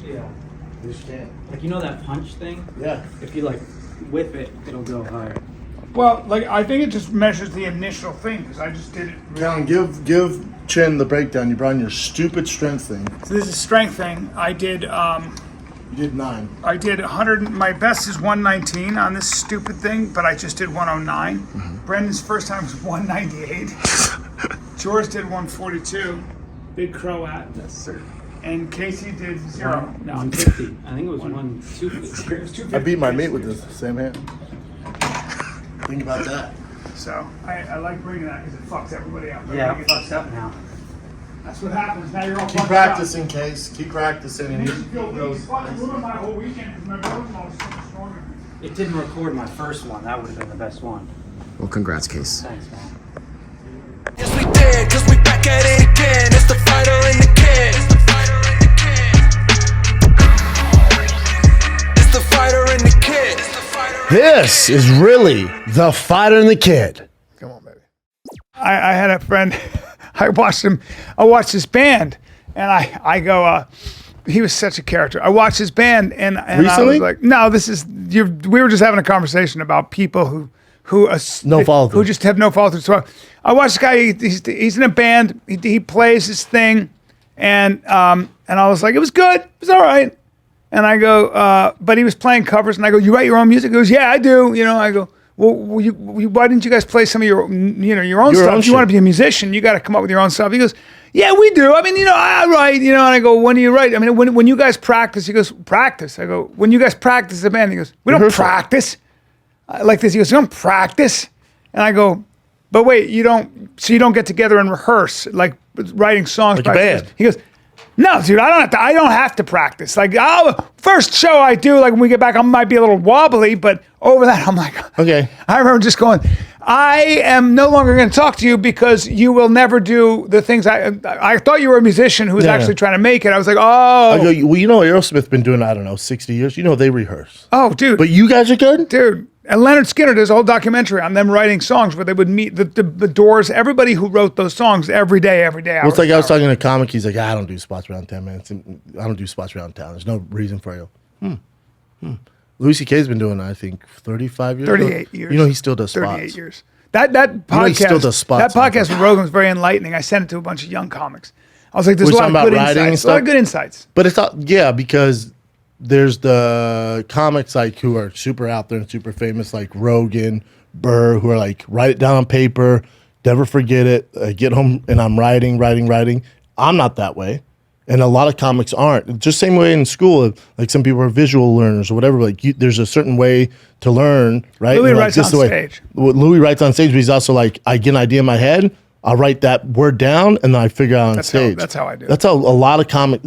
Yeah. You just can't. Like, you know that punch thing? Yeah. If you like whip it, it'll go higher. Well, like I think it just measures the initial thing because I just did it. Callen, give Chin the breakdown. You brought in your stupid strength thing. So this is strength thing. I did. You did 9. I did 100. My best is 119 on this stupid thing, but I just did 109. Brendan's first time was 198. George did 142. Big crow at. Yes, sir. And Casey did 0. No, 150. I think it was 150. It was 250. I beat my mate with this same hand. Think about that. So I like bringing that because it fucks everybody up. Yeah, it fucks up now. That's what happens. Now you're all Keep fucked practicing, Case. Keep practicing. Up. And It you makes me feel weak. It fucking ruined my whole weekend because my brother-in-law was so much stronger than me. It didn't record my first one. That would have been the best one. Well, congrats, Case. Thanks, man. Yes, we did, cause we back at it again. It's the fighter and the kid. It's the fighter and the kid. This is really the fighter and the kid. come on, baby. I had a friend. I watched his band, and I go. He was such a character. I watched his band, and I Recently? was like, no, this is. We were just having a conversation about people who No follow through. who just have no follow through. So I watched this guy. He's in a band. He plays his thing, and I was like, it was good. It was all right. And I go, but he was playing covers, and I go, you write your own music? He goes, yeah, I do. You know, I go, well, why didn't you guys play some of your own stuff? If you want to be a musician, you got to come up with your own stuff. He goes, yeah, we do. I mean, I write, and I go, when do you write? I mean, when you guys practice, he goes, practice. I go, when you guys practice the band, he goes, we don't practice. Like this, he goes, you don't practice? And I go, but wait, you don't get together and rehearse, like writing songs. Like a band. He goes, no, dude, I don't have to practice. Like, first show I do, like when we get back, I might be a little wobbly, but over that, I'm like, Okay. I remember just going, I am no longer going to talk to you because you will never do the things I thought you were a musician who was actually trying to make it. I was like, I go, well, Aerosmith been doing, I don't know, 60 years. They rehearse. oh, dude. But you guys are good? Dude, and Leonard Skinner does a whole documentary on them writing songs where they would meet the Doors, everybody who wrote those songs every day. Well, it's like I was talking to a comic. He's like, I don't do spots around 10 minutes. I don't do spots around town. There's no reason for you. Louis C.K.'s been doing, I think, 35 years. 38 years. He still does spots. 38 years. That podcast, he still does spots that podcast on with Rogan was very enlightening. I sent it to a bunch of young comics. I was like, there's a lot of talking good about writing and insights. A lot of stuff? good insights. But it's not, because there's the comics like who are super out there and super famous, like Rogan, Burr, who are like, write it down on paper, never forget it. I get home and I'm writing. I'm not that way. And a lot of comics aren't. Just same way in school, like some people are visual learners or whatever. Like there's a certain way to learn, right? Louis And, like, writes this on is the way- stage. Well, Louis writes on stage, but he's also like, I get an idea in my head, I'll write that word down, and then I figure out on stage. That's how I do it. That's how a lot of comics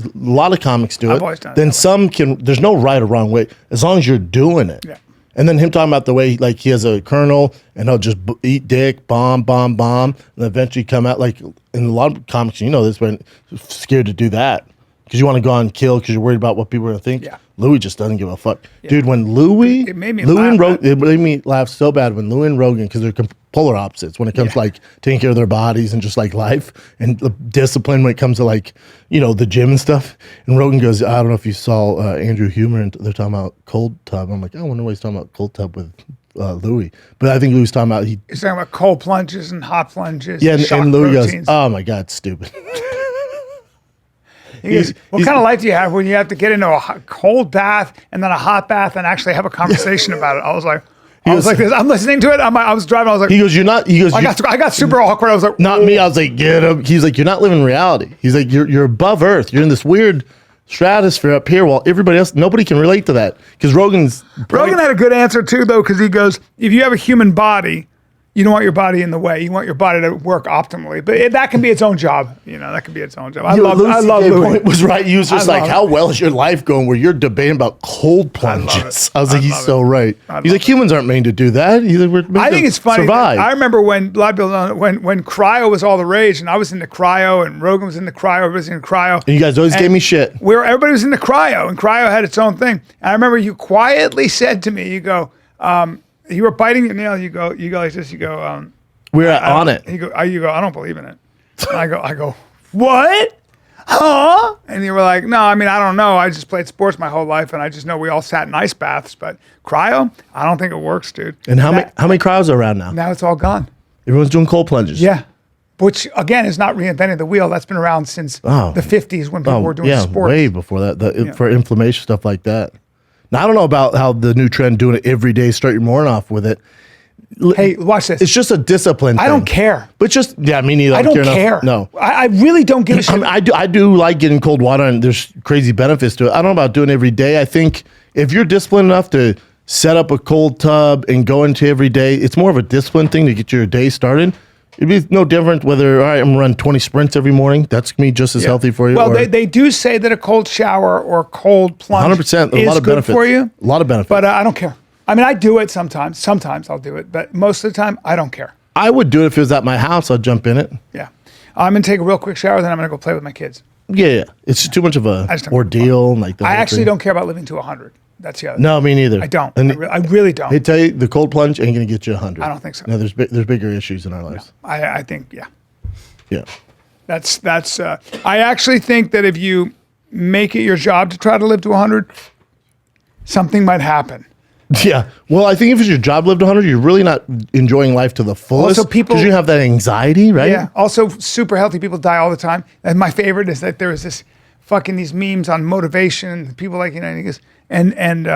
do it. I've always done it Then that way. some can. There's no right or wrong way, as long as you're doing it. Yeah. And then him talking about the way, like, he has a colonel and he'll just eat dick, bomb, and eventually come out, like, in a lot of comics, this, but scared to do that because you want to go on and kill because you're worried about what people are going to think. Yeah. Louis just doesn't give a fuck. Dude, when Louis, It made me Louis laugh, and man. Rogan, it made me laugh so bad when Louis and Rogan, because they're polar opposites when it comes to, like, taking care of their bodies and just, like, life and the discipline when it comes to, like, the gym and stuff. And Rogan goes, I don't know if you saw Andrew Humer, and they're talking about cold tub. I'm like, I wonder why he's talking about cold tub with Louis. But I think Louis was talking about, He's talking about cold plunges and hot plunges. yeah, shock and Louis proteins. goes, oh my God, it's stupid. He goes, what kind of life do you have when you have to get into a cold bath and then a hot bath and actually have a conversation about it? I was like this. I'm listening to it. I was driving. I was like, He goes, I got super awkward. I was like, not me. I was like, get him. He's like, you're not living reality. He's like, you're above Earth. You're in this weird stratosphere up here while everybody else, nobody can relate to that. Because Rogan had a good answer too, though, because he goes, if you have a human body, you don't want your body in the way. You want your body to work optimally. But that can be its own job. That can be its own job. I love Louis. Point was right. He was just I like, love how it. well is your life going where you're debating about cold plunges? I was like, he's love so it. right. I He's like, love it. humans aren't made to do that. He's like, we're made I think to it's funny. survive. I remember when a lot of people don't know, when cryo was all the rage, and I was into cryo, and Rogan was into cryo, everybody was into cryo. And you guys always gave me shit. Everybody was into cryo, and cryo had its own thing. And I remember you quietly said to me, you go, you were biting your nail. You go like this. You go, We're on it. You go, I don't believe in it. And I go, what? huh? And you were like, no, I mean, I don't know. I just played sports my whole life, and I just know we all sat in ice baths. But cryo, I don't think it works, dude. And how many cryos are around now? Now it's all gone. Everyone's doing cold plunges. Yeah. Which, again, is not reinventing the wheel. That's been around since the 50s when people were doing sports. Way before that, for inflammation, stuff like that. Now, I don't know about how the new trend doing it every day, start your morning off with it. Hey, watch this. It's just a discipline thing. I don't care. But just, me neither. I don't care. Enough. No. I really don't give a shit. I do like getting cold water, and there's crazy benefits to it. I don't know about doing it every day. I think if you're disciplined enough to set up a cold tub and go into every day, it's more of a discipline thing to get your day started. It'd be no different whether, all right, I'm going to run 20 sprints every morning. That's going to be just as healthy for you. Well, they do say that a cold shower or cold plunge 100%, is a lot of good benefits for you. A lot of benefits. But I don't care. I mean, I do it sometimes. Sometimes I'll do it. But most of the time, I don't care. I would do it if it was at my house. I'd jump in it. Yeah. I'm going to take a real quick shower, then I'm going to go play with my kids. Yeah. It's just too much of a ordeal. Like I actually don't care about living to 100. That's the other No, me neither. I don't. And I really don't. They tell you the cold plunge ain't going to get you 100. I don't think so. No, there's bigger issues in our lives. No, I think, yeah. Yeah. That's. I actually think that if you make it your job to try to live to 100, something might happen. Yeah. Well, I think if it's your job lived 100, you're really not enjoying life to the fullest. Also, people- because you have that anxiety, right? Yeah. Also, super healthy people die all the time. And my favorite is that there is this fucking these memes on motivation. And people like, and he goes, and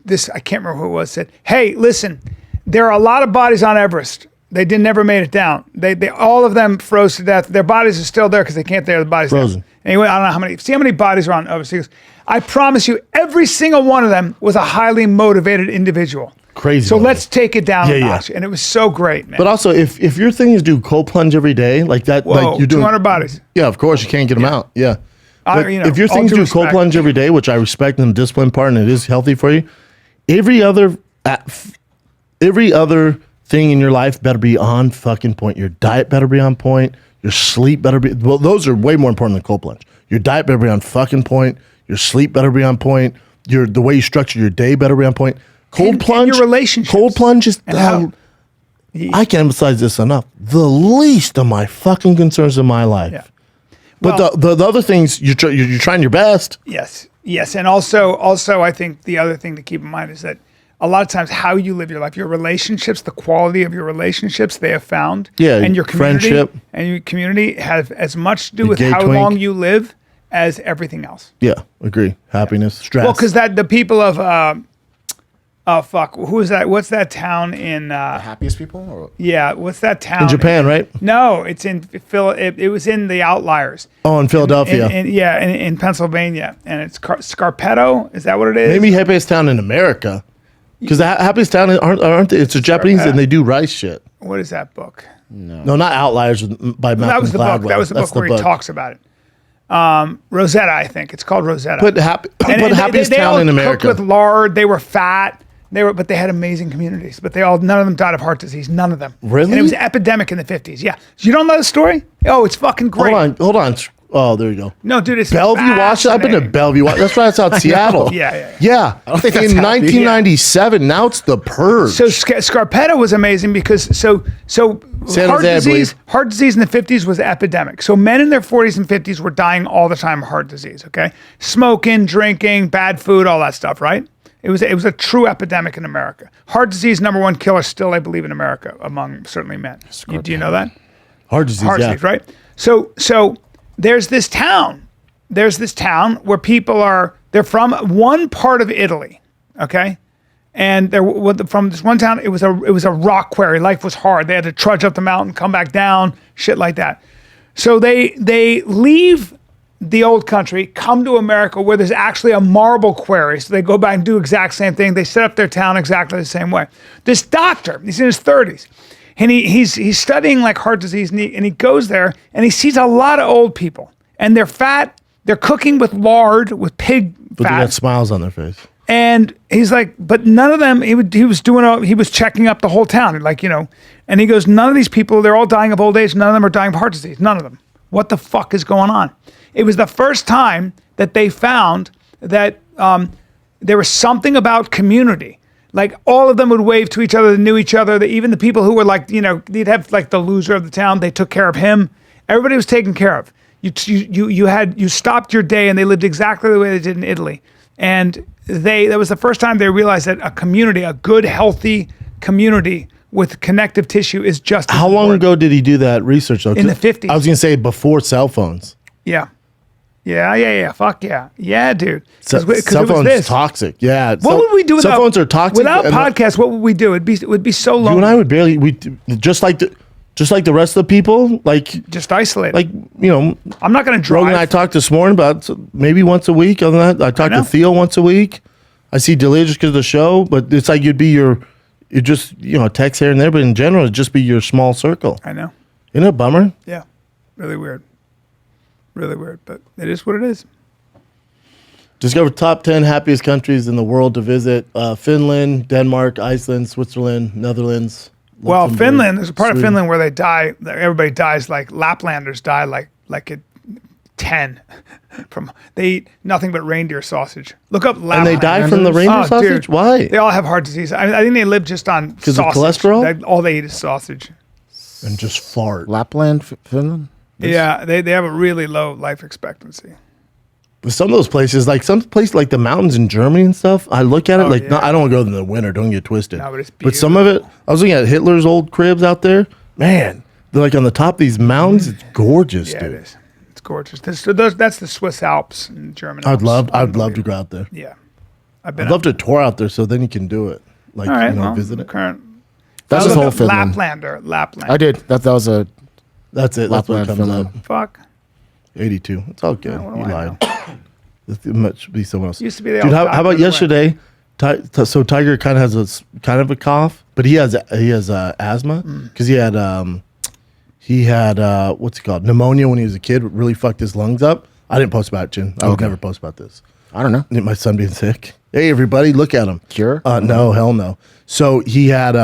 this, I can't remember who it was, said, hey, listen, there are a lot of bodies on Everest. They never made it down. They all of them froze to death. Their bodies are still there because they can't tear the bodies Frozen. down. Anyway, I don't know how many. See how many bodies are on Everest. He goes, I promise you, every single one of them was a highly motivated individual. Crazy. So let's take it down a Yeah. notch. And it was so great, man. But also, if your thing is do cold plunge every day, like that, Whoa, like you're doing 200 bodies. Yeah, of course you can't get them out. Yeah. But if your all thing is due do cold respect. plunge every day, which I respect in the discipline part, and it is healthy for you, every other thing in your life better be on fucking point. Your diet better be on point. Your sleep better be. Well, those are way more important than cold plunge. Your diet better be on fucking point. Your sleep better be on point. The way you structure your day better be on point. Cold plunge. And your relationships. Cold plunge is. And I can't emphasize this enough. The least of my fucking concerns in my life. Yeah. But Well- the other things you're trying your best. Yes, and also, I think the other thing to keep in mind is that a lot of times how you live your life, your relationships, the quality of your relationships, they have found, and your community, friendship. and your community have as much to do The with gay how twink. long you live as everything else. Yeah, agree. Happiness, stress. Well, because the people of who is that? What's that town in? Happiest people? Or? Yeah, what's that town in Japan, right? No, it's in Phil. It was in the Outliers. Oh, in Philadelphia. In Pennsylvania, and it's Scarpetto. Is that what it is? Maybe happiest town in America. Because the happiest town aren't they? It's a Japanese and they do rice shit. What is that book? No, not Outliers by Malcolm That was the Gladwell. book. That was the That's book where he talks about it. Rosetta, I think it's called Rosetta. Put happiest they town all in America. cooked with lard. They were fat. But they had amazing communities. But none of them died of heart disease. None of them. Really? And it was epidemic in the 50s. Yeah. So you don't know the story? Oh, it's fucking great. Hold on. Oh, there you go. No, dude, it's Bellevue, Washington. I've been to fascinating. Bellevue. That's right. That's out Seattle. Yeah. Yeah. I don't think that's in happy. 1997. Now it's the Purge. So Scarpetta was amazing because San Jose, heart disease in the 50s was an epidemic. So men in their 40s and 50s were dying all the time of heart disease, okay? Smoking, drinking, bad food, all that stuff, right? It was a true epidemic in America. Heart disease, -- killer still, I believe, in America among certainly men. Do you know that? Heart disease. Heart disease, right? So there's this town. Where people they're from one part of Italy, okay? And they're from this one town. It was a rock quarry. Life was hard. They had to trudge up the mountain, come back down, shit like that. So they leave the old country, come to America where there's actually a marble quarry. So they go back and do exact same thing. They set up their town exactly the same way. This doctor, he's in his 30s, and he's studying like heart disease, and he goes there and he sees a lot of old people, and they're fat. They're cooking with lard, with pig But they fat. got smiles on their face. And he's like, but none of them, he was checking up the whole town, and he goes, none of these people, they're all dying of old age. None of them are dying of heart disease. None of them. What the fuck is going on? It was the first time that they found that there was something about community. Like all of them would wave to each other, they knew each other. Even the people who were like, you'd have like the loser of the town, they took care of him. Everybody was taken care of. You stopped your day, and they lived exactly the way they did in Italy. And that was the first time they realized that a good, healthy community with connective tissue is just as How long important. ago did he do that research? Though? In the 50s. I was going to say before cell phones. Yeah. Fuck yeah. Yeah, dude. Cell it was phones this. toxic. Yeah. What would we do without cell phones are toxic. Without and podcasts, what would we do? It would be so you lonely. and I would barely just like the rest of the people, like just isolate. I'm not going to drive. Rogan and I talked this morning about maybe once a week. Other than that, I talked to Theo once a week. I see Delia just because of the show, but it's like you're just text here and there, but in general, it'd just be your small circle. I know. Isn't it a bummer? Yeah. Really weird, but it is what it is. Discover top 10 happiest countries in the world to visit: Finland, Denmark, Iceland, Switzerland, Netherlands. Well, Luxembourg, Finland, there's a part of Sweden. Finland where they die. Everybody dies like Laplanders die like at 10. They eat nothing but reindeer sausage. Look up Laplanders. And they die from the reindeer sausage? Dude, Why? They all have heart disease. I think they live just on Because of sausage. cholesterol? All they eat is sausage. And just fart. Lapland, Finland. Yeah, they have a really low life expectancy. But some of those places, like some places like the mountains in Germany and stuff, I look at it Oh, like, yeah. no, I don't want to go in the winter. Don't get twisted. No, but it's But some of it, I was looking at Hitler's old cribs out there. Man, they're like on the top of these mountains. It's gorgeous, Yeah, dude. it is. It's gorgeous. That's the Swiss Alps and German I'd Alps. love to go out there. Yeah. I've been I'd love to tour out there so then you can do it. Like, All right, visit it. Current. That's Look the whole up Finland. Lapland. I did. That was a That's it. That's what Lapland, comes Finland. up. Fuck. 82. It's all good. what do You I lied. It must be someone else. Used to be the Dude, old how about doctors yesterday? So Tiger kind of has kind of a cough, but he has asthma because he had what's it called, pneumonia when he was a kid. Really fucked his lungs up. I didn't post about it, Chin. I would never post about this. I don't know. My son being sick. Hey everybody, look at him. Cure? No, hell no. So he had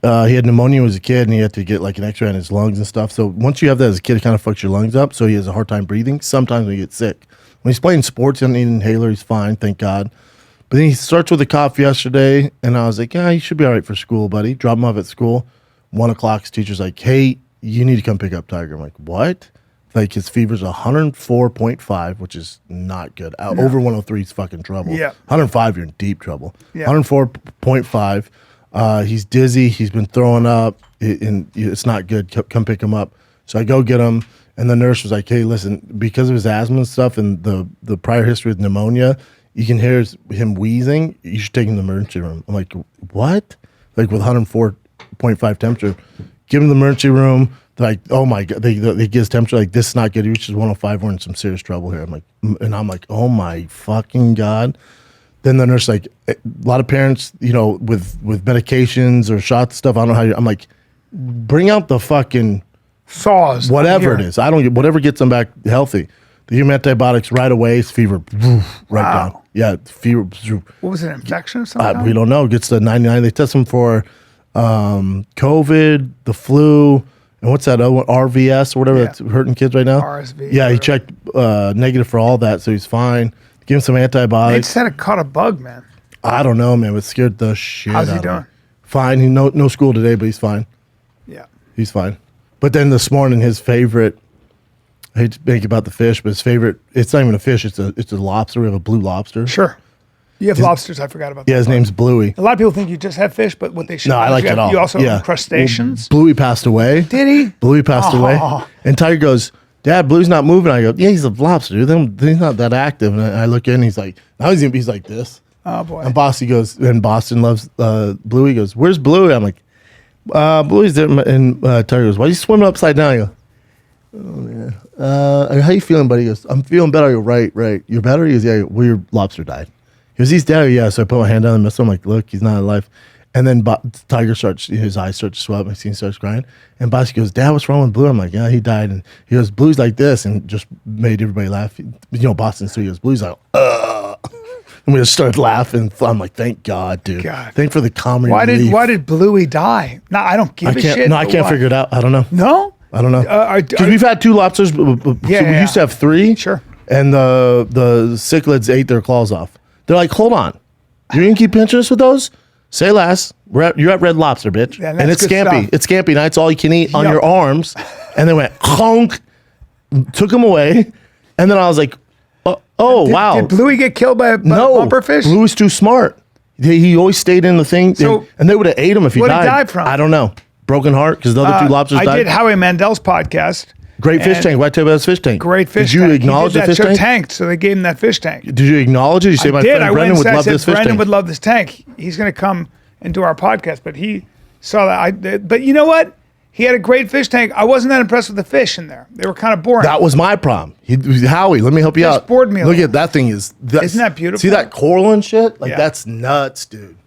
pneumonia when he was a kid, and he had to get like an X-ray on his lungs and stuff. So once you have that as a kid, it kind of fucks your lungs up. So he has a hard time breathing. Sometimes when he gets sick, when he's playing sports, he doesn't need an inhaler. He's fine, thank God. But then he starts with a cough yesterday, and I was like, yeah, you should be all right for school, buddy. Drop him off at school. 1 o'clock, his teacher's like, hey, you need to come pick up Tiger. I'm like, what? Like his fever's 104.5, which is not good. Over 103 is fucking trouble. Yeah. 105, you're in deep trouble. Yeah. 104.5. He's dizzy. He's been throwing up, and it's not good. Come pick him up. So I go get him, and the nurse was like, hey, listen, because of his asthma and stuff and the prior history with pneumonia, you can hear him wheezing. You should take him to the emergency room. I'm like, what? Like with 104.5 temperature. Give him the emergency room. They're like, oh my God. They get his temperature like, this is not good. He reaches 105. We're in some serious trouble here. I'm like, oh my fucking God. Then the nurse like, a lot of parents, with medications or shots stuff. I don't know how I'm like, bring out the fucking Saws. whatever it is. Whatever gets them back healthy. They give him antibiotics right away. His fever, right down. Yeah, fever. What was it, infection or something? We don't know. Gets to 99. They test him for COVID, the flu, and what's that other one? RVS or whatever that's hurting kids right now. RSV. Yeah, he checked negative for all that, so he's fine. Give him some They antibiotics. just had to caught a bug, man. I don't know, man, but scared the shit How's he out of doing? him. Fine. He no school today, but he's fine. Yeah. He's fine. But then this morning, his favorite, I hate to make about the fish, but his favorite, it's not even a fish, it's a lobster. We have a blue lobster. Sure. You have lobsters. I forgot about that. Yeah, his name's Bluey. A lot of people think you just have fish, but what they should No, I like you it all. You also yeah. have crustaceans. Well, Bluey passed away. Did he? Bluey passed away. Oh. And Tiger goes, Dad, Bluey's not moving. I go, yeah, he's a lobster, dude. He's not that active. And I look in, he's like, now he's like this. Oh, boy. And Bossy goes, and Boston loves Bluey. He goes, where's Bluey? I'm like, Bluey's there. And Tiger goes, why are you swimming upside down? I go, oh, yeah. How you feeling, buddy? He goes, I'm feeling better. I go, right. You're better? He goes, yeah. Well, your lobster died. He goes, he's dead. Yeah. So I put my hand down the missile. I'm like, look, he's not alive. And then Tiger starts, his eyes start to swell up. My scene starts crying. And Bossy goes, Dad, what's wrong with Blue? I'm like, yeah, he died. And he goes, Blue's like this. And just made everybody laugh. Boston, so he goes, Blue's like, and we just started laughing. I'm like, thank God, dude. God. Thank for the comedy Why relief. did Bluey die? No, I don't give a shit. No, I can't figure it out. I don't know. No? I don't know. Because we've had 2 lobsters. So we used to have 3. Sure. And the cichlids ate their claws off. They're like, hold on. You're going to keep pinching us with those? Say less. You're at Red Lobster, bitch. Yeah, and it's good scampi. stuff. It's scampi nights, all you can eat on Yup. your arms. And they went, honk. took him away, and then I was like, oh wow. Did Bluey get killed by a bumper fish? Bluey's too smart. He always stayed in the thing, So, and they would have ate him if he died. What did he die from? I don't know. Broken heart because the other two lobsters died. I did Howie Mandel's podcast. Great fish tank. Why tell you about his fish tank? Great fish tank. Did you tank. acknowledge the fish tank? Tanked, so they gave him that fish tank. Did you acknowledge it? You say my friend Brendan would love this fish Brendan tank. would love this tank. He's going to come and do our podcast, but he saw that. But you know what? He had a great fish tank. I wasn't that impressed with the fish in there. They were kind of boring. That was my problem. Howie, let me help you Fish out. bored me a Look little. at that thing. Isn't that beautiful? See that coral and shit? Like Yeah. that's nuts, dude.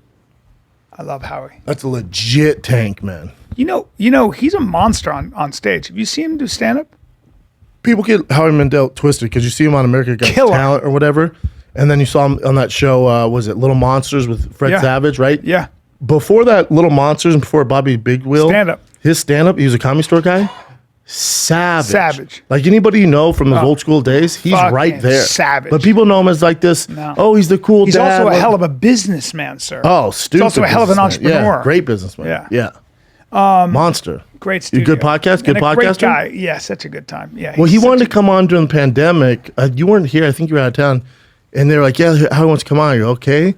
I love Howie. That's a legit tank, man. You know, he's a monster on stage. Have you seen him do stand up? People get Howie Mandel twisted because you see him on America Got Killer. Talent or whatever, and then you saw him on that show. Was it Little Monsters with Fred Yeah. Savage? Right? Yeah. Before that, Little Monsters and before Bobby Big Wheel, Stand-up. His stand up. He was a Comedy Store guy. Savage. Like anybody you know from those old school days, he's fucking right there. savage. But people know him as like this. No. Oh, he's the cool He's dad. also a like- hell of a businessman, sir. Oh, stupid. He's also a hell of an businessman. entrepreneur. Yeah, great businessman. Yeah. Yeah. Monster. Great You studio. good podcast? Good And a great podcaster? guy. Yeah, such a good time. Yeah. Well, he he's wanted such to come on during the pandemic. You weren't here. I think you were out of town. And they were like, yeah, Howie wants to come on. You're okay.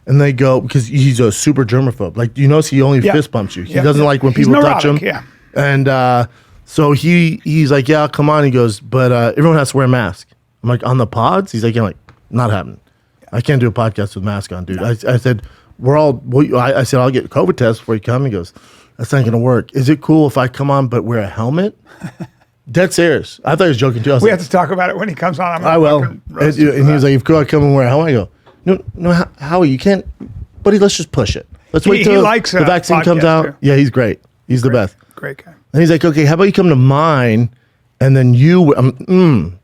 And they go, because he's a super germaphobe. Like, you notice he only Yeah. fist bumps you. He Yeah. doesn't like when He's people touch him. neurotic, yeah. And so he's like, yeah, I'll come on. He goes, but everyone has to wear a mask. I'm like, on the pods? He's like, not happening. I can't do a podcast with mask on, dude. I said, I said, I'll get a COVID test before you come. He goes, that's not going to work. Is it cool if I come on but wear a helmet? Dead serious. I thought he was joking too. I was We like, have to talk about it when he comes on. I will. And he was like, if I come and wear a helmet, I go, no, Howie, you can't. Buddy, let's just push it. Let's wait He till likes the vaccine comes podcasts, out. too. Yeah, he's great. He's the best. Great guy. And he's like, okay, how about you come to mine, and then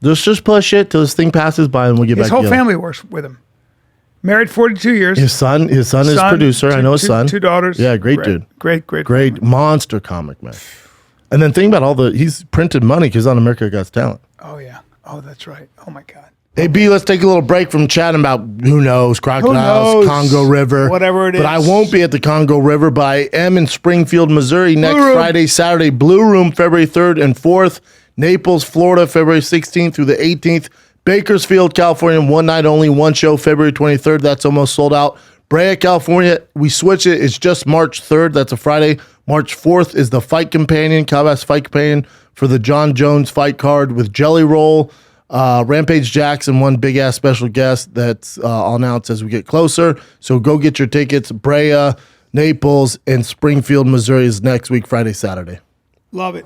let's just push it till this thing passes by, and we'll get His back whole together. family works with him. Married 42 years. His son is producer. I know his son. Two daughters. Yeah, great dude. Great. Great monster comic, man. And then think about he's printed money because on America Got Talent. Oh, yeah. Oh, that's right. Oh, my God. Hey, B, let's take a little break from chatting about who knows, crocodiles, knows? Congo River. Whatever it But I is. won't be at the Congo River, but I am in Springfield, Missouri next Room. Friday, Saturday. Blue Room, February 3rd and 4th. Naples, Florida, February 16th through the 18th. Bakersfield, California, one night only, one show, February 23rd. That's almost sold out. Brea, California, we switch it. It's just March 3rd. That's a Friday. March 4th is the Fight Companion, Calabas Fight Companion for the John Jones fight card with Jelly Roll, Rampage Jackson, one big ass special guest that's I'll announce as we get closer. So go get your tickets. Brea, Naples, and Springfield, Missouri is next week, Friday, Saturday. Love it.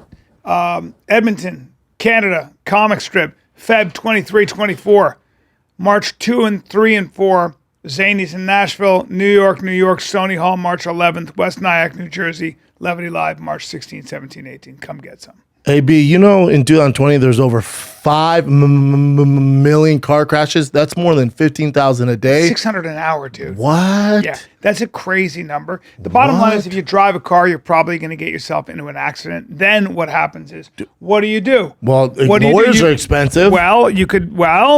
Edmonton, Canada, comic strip, Feb 23, 24. March 2 and 3 and 4. Zanies in Nashville, New York, Stony Hall, March 11th. West Nyack, New Jersey. Levity Live, March 16, 17, 18. Come get some. Hey, B, in 2020, there's over 5 million car crashes. That's more than 15,000 a day. 600 an hour, dude. What? Yeah, that's a crazy number. The bottom line is if you drive a car, you're probably going to get yourself into an accident. Then what happens is, what do you do? Well, What do you do? lawyers are expensive. Well,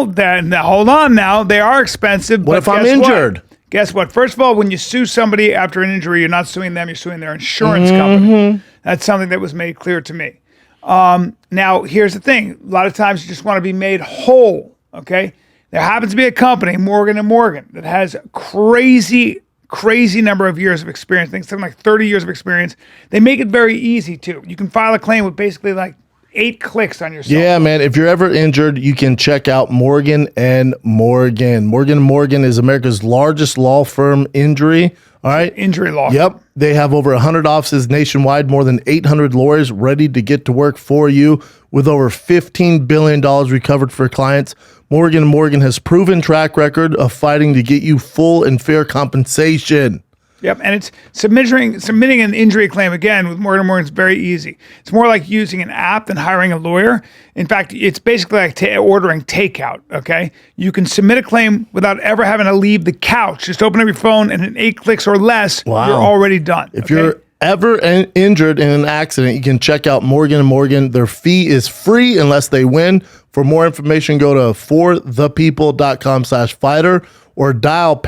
then hold on now. They are expensive. What but if I'm guess what? injured? Guess what? First of all, when you sue somebody after an injury, you're not suing them, you're suing their insurance Mm-hmm. company. That's something that was made clear to me. Now, here's the thing. A lot of times you just want to be made whole, okay? There happens to be a company, Morgan & Morgan, that has a crazy number of years of experience. I think something like 30 years of experience. They make it very easy, too. You can file a claim with basically like 8 clicks on your cell. Yeah, man. If you're ever injured, you can check out Morgan & Morgan. Morgan & Morgan is America's largest law firm injury. All right. Injury law. Yep. They have over 100 offices nationwide, more than 800 lawyers ready to get to work for you with over $15 billion recovered for clients. Morgan & Morgan has proven track record of fighting to get you full and fair compensation. Yep, and it's submitting an injury claim again with Morgan & Morgan is very easy. It's more like using an app than hiring a lawyer. In fact, it's basically like ordering takeout, okay? You can submit a claim without ever having to leave the couch. Just open up your phone and in 8 clicks or less, Wow. you're already done. If you're ever injured in an accident, you can check out Morgan & Morgan. Their fee is free unless they win. For more information, go to forthepeople.com/fighter or dial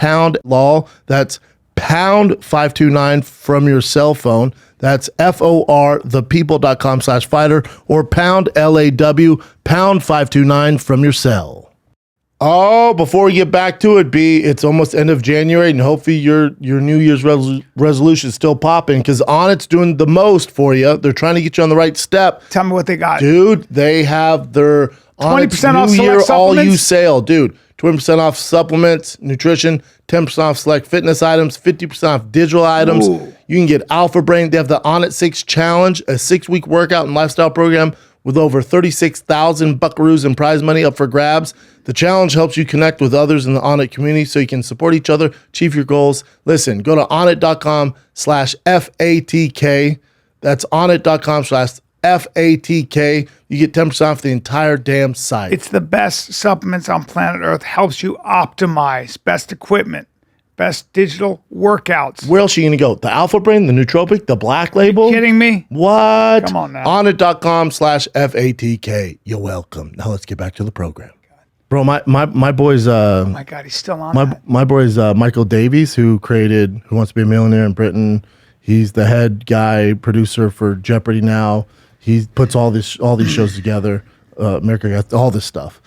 #law. That's #529 from your cell phone. That's FOR, thepeople.com/fighter, or pound LAW, pound 529 from your cell. Oh, before we get back to it, B, it's almost end of January, and hopefully your New Year's resolution is still popping, because Onnit's doing the most for you. They're trying to get you on the right step. Tell me what they got. Dude, they have their 20% off New select Year all you supplements? sale. Dude, 20% off supplements, nutrition, 10% off select fitness items, 50% off digital items. Ooh. You can get Alpha Brain. They have the Onnit 6 Challenge, a 6-week workout and lifestyle program with over 36,000 buckaroos in prize money up for grabs. The challenge helps you connect with others in the Onnit community so you can support each other, achieve your goals. Listen, go to onnit.com/FATK. That's onnit.com/FATK. You get 10% off the entire damn site. It's the best supplements on planet Earth. Helps you optimize. Best equipment. Best digital workouts. Where else are you going to go? The Alpha Brain, the Nootropic, the Black Label? Kidding me? What? Come on now. Onnit.com/FATK. You're welcome. Now let's get back to the program. Bro, my boy's Oh my God, he's still on that. my boy's Michael Davies, who created Who Wants to Be a Millionaire in Britain. He's the head guy producer for Jeopardy now. He puts all these shows together. America Got all this stuff.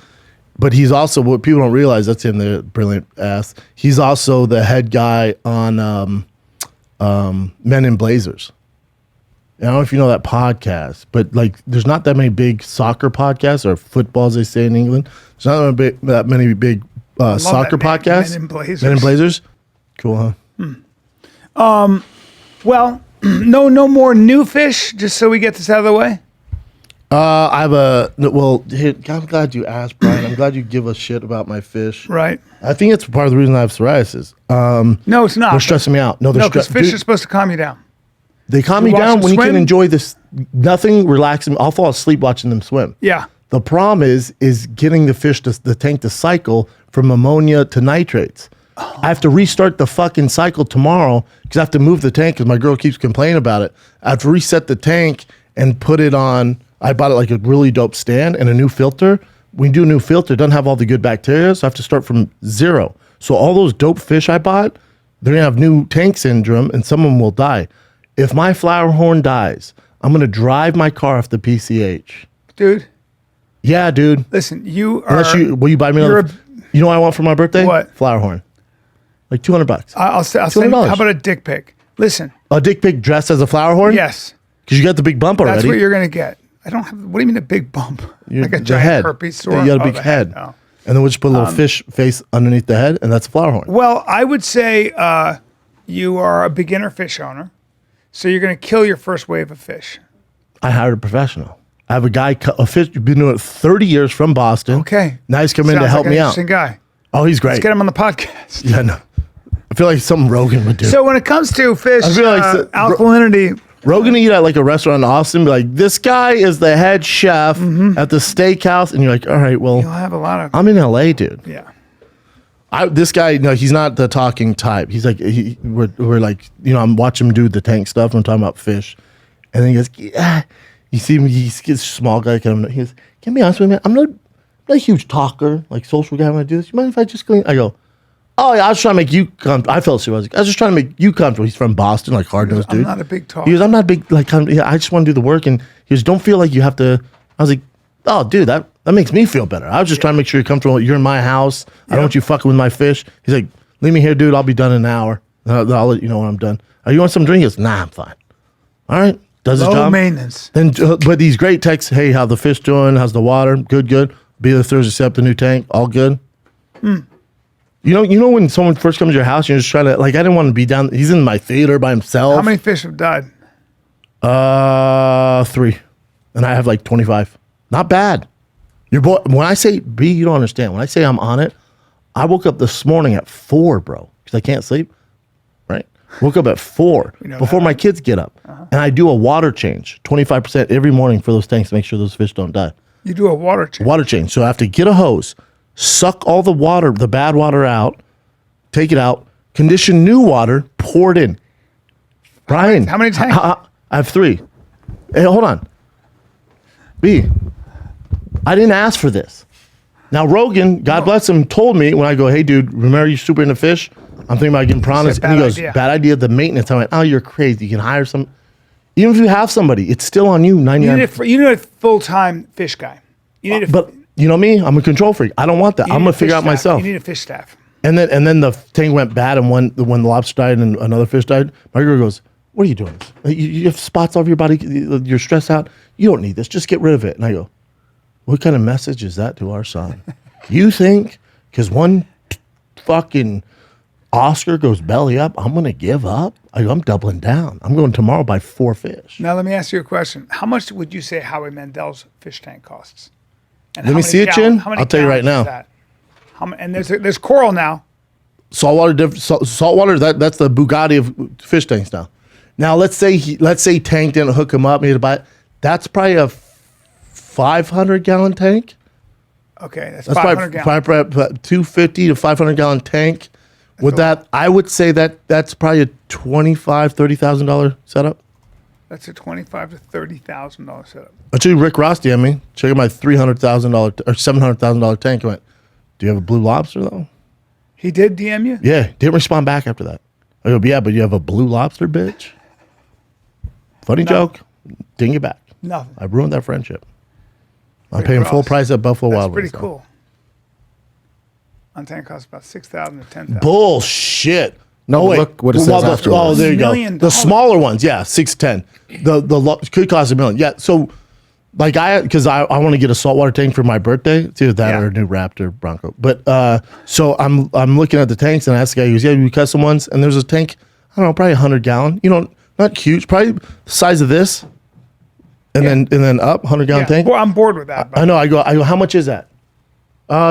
But he's also, what people don't realize, that's him, the brilliant ass. He's also the head guy on Men in Blazers. I don't know if you know that podcast, but like, there's not that many big soccer podcasts, or football, as they say in England. There's not that many big soccer podcasts. Men in Blazers. Men in Blazers. Cool, huh? Well, no more new fish, just so we get this out of the way. I have I'm glad you asked, Brian. I'm glad you give a shit about my fish. Right. I think it's part of the reason I have psoriasis. No, it's not. They're stressing me out. No, because fish are supposed to calm you down. They calm me watch down them when you can swim? enjoy this. Nothing relaxing. I'll fall asleep watching them swim. Yeah. The problem is getting the fish the tank to cycle from ammonia to nitrates. I have to restart the fucking cycle tomorrow because I have to move the tank because my girl keeps complaining about it. I have to reset the tank and put it on. I bought it like a really dope stand and a new filter. When you do a new filter, it doesn't have all the good bacteria, so I have to start from zero. So all those dope fish I bought, they're gonna have new tank syndrome and some of them will die. If my flower horn dies, I'm gonna drive my car off the PCH. Dude, Yeah, dude. listen, you are. Will you buy me you're another? You know what I want for my birthday? What? Flower horn. Like $200. I'll say, $200. how about a dick pic? Listen, A dick pic dressed as a flower horn? yes, Because you got the big bump already. that's what you're going to get. I don't have, what do you mean a big bump? Like a The giant head. herpes sore? Yeah, you got a Oh, big the head. Oh. And then we'll just put a little fish face underneath the head, and that's a flower horn. Well, I would say you are a beginner fish owner, so you're going to kill your first wave of fish. I hired a professional. I have a guy, a fish, been doing it 30 years from Boston. Okay. Now he's coming in to Sounds help like an me out. interesting guy. Oh, he's great. Let's get him on the podcast. Yeah, no. I feel like something Rogan would do. So when it comes to fish I feel like alkalinity, Rogan eat at like a restaurant in Austin, be like, this guy is the head chef at the steakhouse. And you're like, all right, well, you'll have a lot of, I'm in LA, dude. yeah. This guy, no, he's not the talking type. He's like, we're like, you know, I'm watching him do the tank stuff. I'm talking about fish. And then he goes, yeah. You see him, he's a small guy. He goes, can I be honest with you, man? I'm not a huge talker, like social guy when I do this. You mind if I just clean? I go, oh, yeah, I was trying to make you comfortable. I felt serious. I was just trying to make you comfortable. He's from Boston, like hard-nosed dude. I'm not a big talker. He goes, I'm not a big, like, yeah, I just want to do the work. And he goes, don't feel like you have to. I was like, oh, dude, that makes me feel better. I was just trying to make sure you're comfortable. You're in my house. I don't want you fucking with my fish. He's like, leave me here, dude. I'll be done in an hour. I'll let you know when I'm done. Oh, you want some drink? He goes, nah, I'm fine. All right. Does his Low job. maintenance. Then, but these great texts, hey, how the fish doing? How's the water? Good. Be there Thursday, set up the new tank. All good. You know when someone first comes to your house, you're just trying to, like, I didn't want to be down. He's in my theater by himself. How many fish have died? 3. And I have like 25. Not bad. Your boy, when I say, B, you don't understand. When I say I'm on it, I woke up this morning at 4, bro, because I can't sleep. Right? Woke up at 4 before my kids get up. And I do a water change, 25% every morning for those tanks to make sure those fish don't die. You do a water change. Water change. So I have to get a hose, suck all the water, the bad water out, take it out, condition new water, pour it in. Brian. How many tanks? I have 3. Hey, hold on. B, I didn't ask for this. Now, Rogan, God bless him, told me when I go, hey, dude, remember you're super into fish? I'm thinking about getting piranhas. And he goes, bad idea, the maintenance. I went, oh, you're crazy. You can hire some. Even if you have somebody, it's still on you. 99. You need a full-time fish guy. You need a, But you know me, I'm a control freak. I don't want that. you I'm need gonna a figure fish out staff. myself. You need a fish staff. And then the tank went bad, and when the lobster died and another fish died, my girl goes, "What are you doing? You have spots all over your body. You're stressed out. You don't need this. Just get rid of it." And I go, "What kind of message is that to our son? You think because one fucking Oscar goes belly up, I'm gonna give up? I'm doubling down. I'm going tomorrow buy 4 fish." Now let me ask you a question. How much would you say Howie Mandel's fish tank costs? And Let how me many see it, Chin. how many I'll tell you right gallons is now. that? And there's coral now. Saltwater. That's the Bugatti of fish tanks now. Now let's say Tank didn't hook him up, he had to buy it. That's probably a 500-gallon tank. Okay, that's That's 500 gallons. probably 250 to 500-gallon tank. With that, I would say that's probably a $25,000-$30,000 setup. That's a $25,000 to $30,000 setup. Actually, Rick Ross DM'd me. Check out my $300,000 or $700,000 tank. He went, "Do you have a blue lobster though?" He did DM you? Yeah, didn't respond back after that. I go, "Yeah, but you have a blue lobster, bitch." Funny joke. Didn't get back. Nothing. I ruined that friendship. I'm Rick paying full Ross. price at Buffalo That's Wild pretty Wings. cool. On tank costs about $6,000 to $10,000. Bullshit. No, wait. look what it says afterwards. Oh, there you go. $1 million. The smaller ones, yeah, 6-10. Could cost $1 million. Yeah, so like because I want to get a saltwater tank for my birthday. It's either that Yeah. or a new Raptor Bronco. But so I'm looking at the tanks and I asked the guy, he goes, "Yeah, we custom ones." And there's a tank, I don't know, probably 100-gallon. You know, not huge, probably the size of this. And then up 100-gallon Yeah. tank. Well, I'm bored with that. I know. I go. How much is that?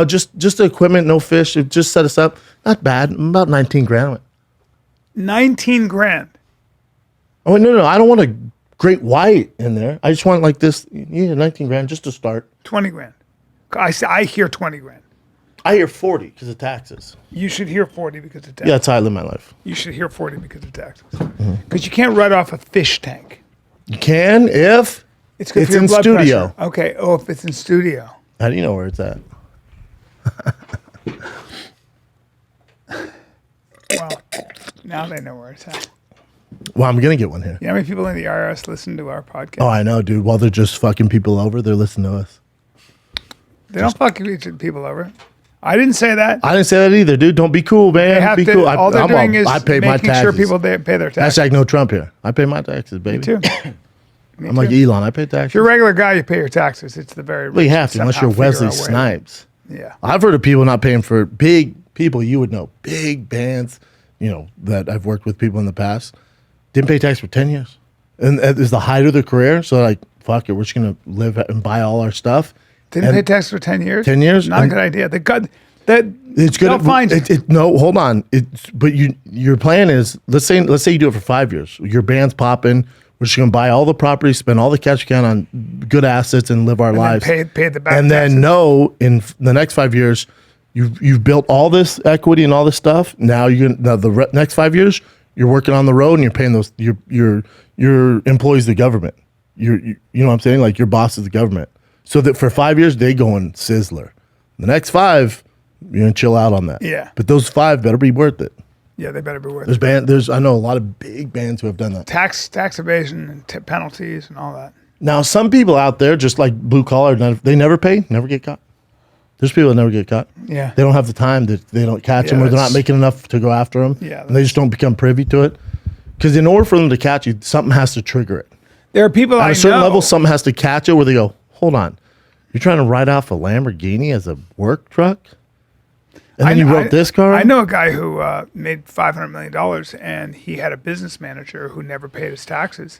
Just the equipment, no fish. It just set us up. Not bad. About 19 grand. I went, 19 grand. "Oh no, I don't want a great white in there. I just want like this. Yeah, 19 grand just to start." 20 grand. I hear 20 grand. I hear 40 because of taxes. You should hear 40 because of taxes. Yeah, that's how I live my life. You should hear 40 because of taxes. Mm-hmm. Because you can't write off a fish tank. You can if It's good it's for your in blood studio. pressure. Okay. Oh, if it's in studio. How do you know where it's at? Well, now they know where it's at. Well, I'm gonna get one here. You know how many people in the IRS listen to our podcast? Oh, I know, dude. While they're just fucking people over, they're listening to us. They don't fuck people over. I didn't say that. I didn't say that either, dude. Don't be cool, man. They have Be to, cool. all they're doing is I pay my making taxes. sure people pay their taxes. Hashtag no Trump here. I pay my taxes, baby. Me too. I'm like Elon. I pay taxes. If you're a regular guy, you pay your taxes. It's the very Well, you have to, unless somehow you're Wesley figure a way. Snipes. Yeah. I've heard of people not paying for big people you would know, big bands, that I've worked with people in the past, didn't pay tax for 10 years. And it was the height of their career. So, like, fuck it, we're just going to live and buy all our stuff. Didn't And pay tax for 10 years? 10 years? Not a And- good idea. It's good. It's good. Find you. No, hold on. But your plan is, let's say you do it for 5 years. Your band's popping. We're just going to buy all the property, spend all the cash we can on good assets, and live our And then lives. pay the back and taxes. then in the next 5 years, you've built all this equity and all this stuff. Now next 5 years, you're working on the road and you're paying those your employees the government. You know what I'm saying? Like your boss is the government. So that for 5 years they go in Sizzler. The next 5, you're gonna chill out on that. Yeah. But those 5 better be worth it. Yeah, they better be worth it. I know a lot of big bands who have done that. Tax evasion and penalties and all that. Now some people out there, just like blue collar, they never pay, never get caught. There's people that never get caught. Yeah. They don't have the time. They don't catch Yeah, them, or they're not that's- making enough to go after them. Yeah, And they just don't become privy to it. Because in order for them to catch you, something has to trigger it. There are people At I a certain know. level, something has to catch it where they go, "Hold on, you're trying to write off a Lamborghini as a work truck?" And then you wrote this car? I know a guy who made $500 million, and he had a business manager who never paid his taxes,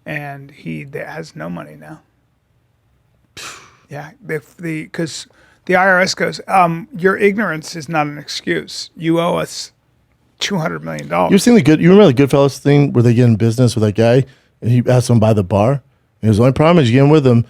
and he has no money now. Yeah, because the IRS goes, your ignorance is not an excuse. You owe us $200 million. You've seen you remember the Goodfellas thing where they get in business with that guy and he asked him by the bar? And his only problem is you get in with him,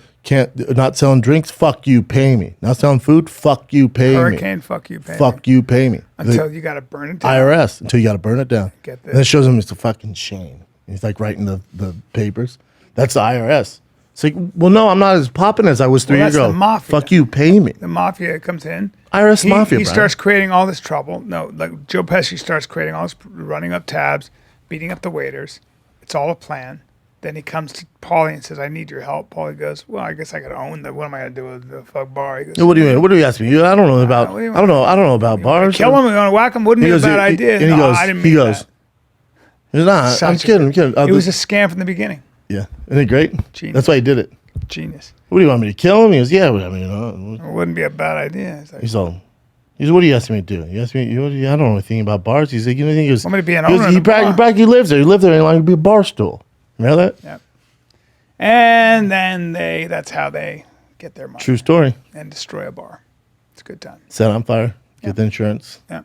not selling drinks, fuck you, pay me. Not selling food, fuck you, pay Hurricane, me. fuck you, pay me. Fuck you, pay me. Until you got to burn it down. IRS, until you got to burn it down. Get this. And it shows him it's a fucking shame. He's like writing the papers. That's the IRS. It's like, well, no, I'm not as popping as I was 3 years that's ago. the mafia. Fuck you, pay me. The mafia comes in. IRS mafia, He Brian. starts creating all this trouble. No, like Joe Pesci starts creating all this, running up tabs, beating up the waiters. It's all a plan. Then he comes to Paulie and says, "I need your help." Paulie goes, "Well, I guess I could own the. What am I gonna do with the fuck bar?" He goes, What do you mean? What do you ask me? I don't know about. what do you I don't know. I don't know about bars. kill him? You want to whack him? Wouldn't be a bad idea. And he No, goes. I didn't He mean goes. that. He's not. Such I'm a kidding. I'm kidding. It was a scam from the beginning. yeah. Isn't it great? Genius. That's why he did it. Genius. What do you want me to kill him? He goes, yeah. I mean, It wouldn't be a bad idea. It's like, he's all. He's what are you asking me to do? You asked me. I don't know anything about bars. He's like, you know anything? He goes, Want me to be an he goes, owner in he a bar? practically lives there. He lived there. And like to be a bar stool. Remember that? yeah. And then that's how they get their money True story. and destroy a bar. It's a good time. Set on fire. Get the insurance. Yeah.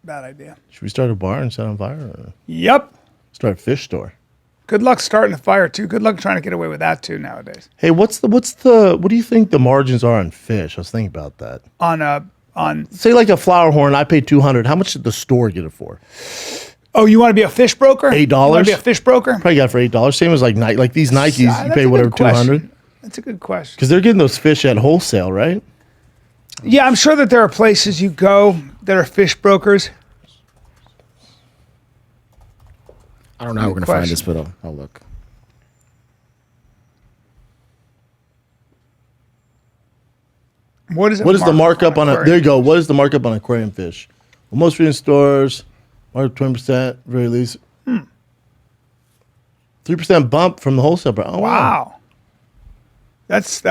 Bad idea. Should we start a bar and set on fire? Or Yep. start a fish store? Good luck starting a fire too. Good luck trying to get away with that too nowadays. Hey, what do you think the margins are on fish? I was thinking about that. On Say like a flower horn, I paid $200. How much did the store get it for? Oh, you want to be a fish broker? $8? You want to be a fish broker? Probably got it for $8. Same as like like these Nikes, you That's pay a good whatever question. $200 That's a good question. because they're getting those fish at wholesale, right? Yeah, I'm sure that there are places you go that are fish brokers. I don't know how we're Good gonna find question. this, but I'll look. What is it? What is the markup on a? aquarium? There you go. What is the markup on aquarium fish? Well, most food stores, markup 20%, very least. 3% bump from the wholesale price. Oh, Wow. That's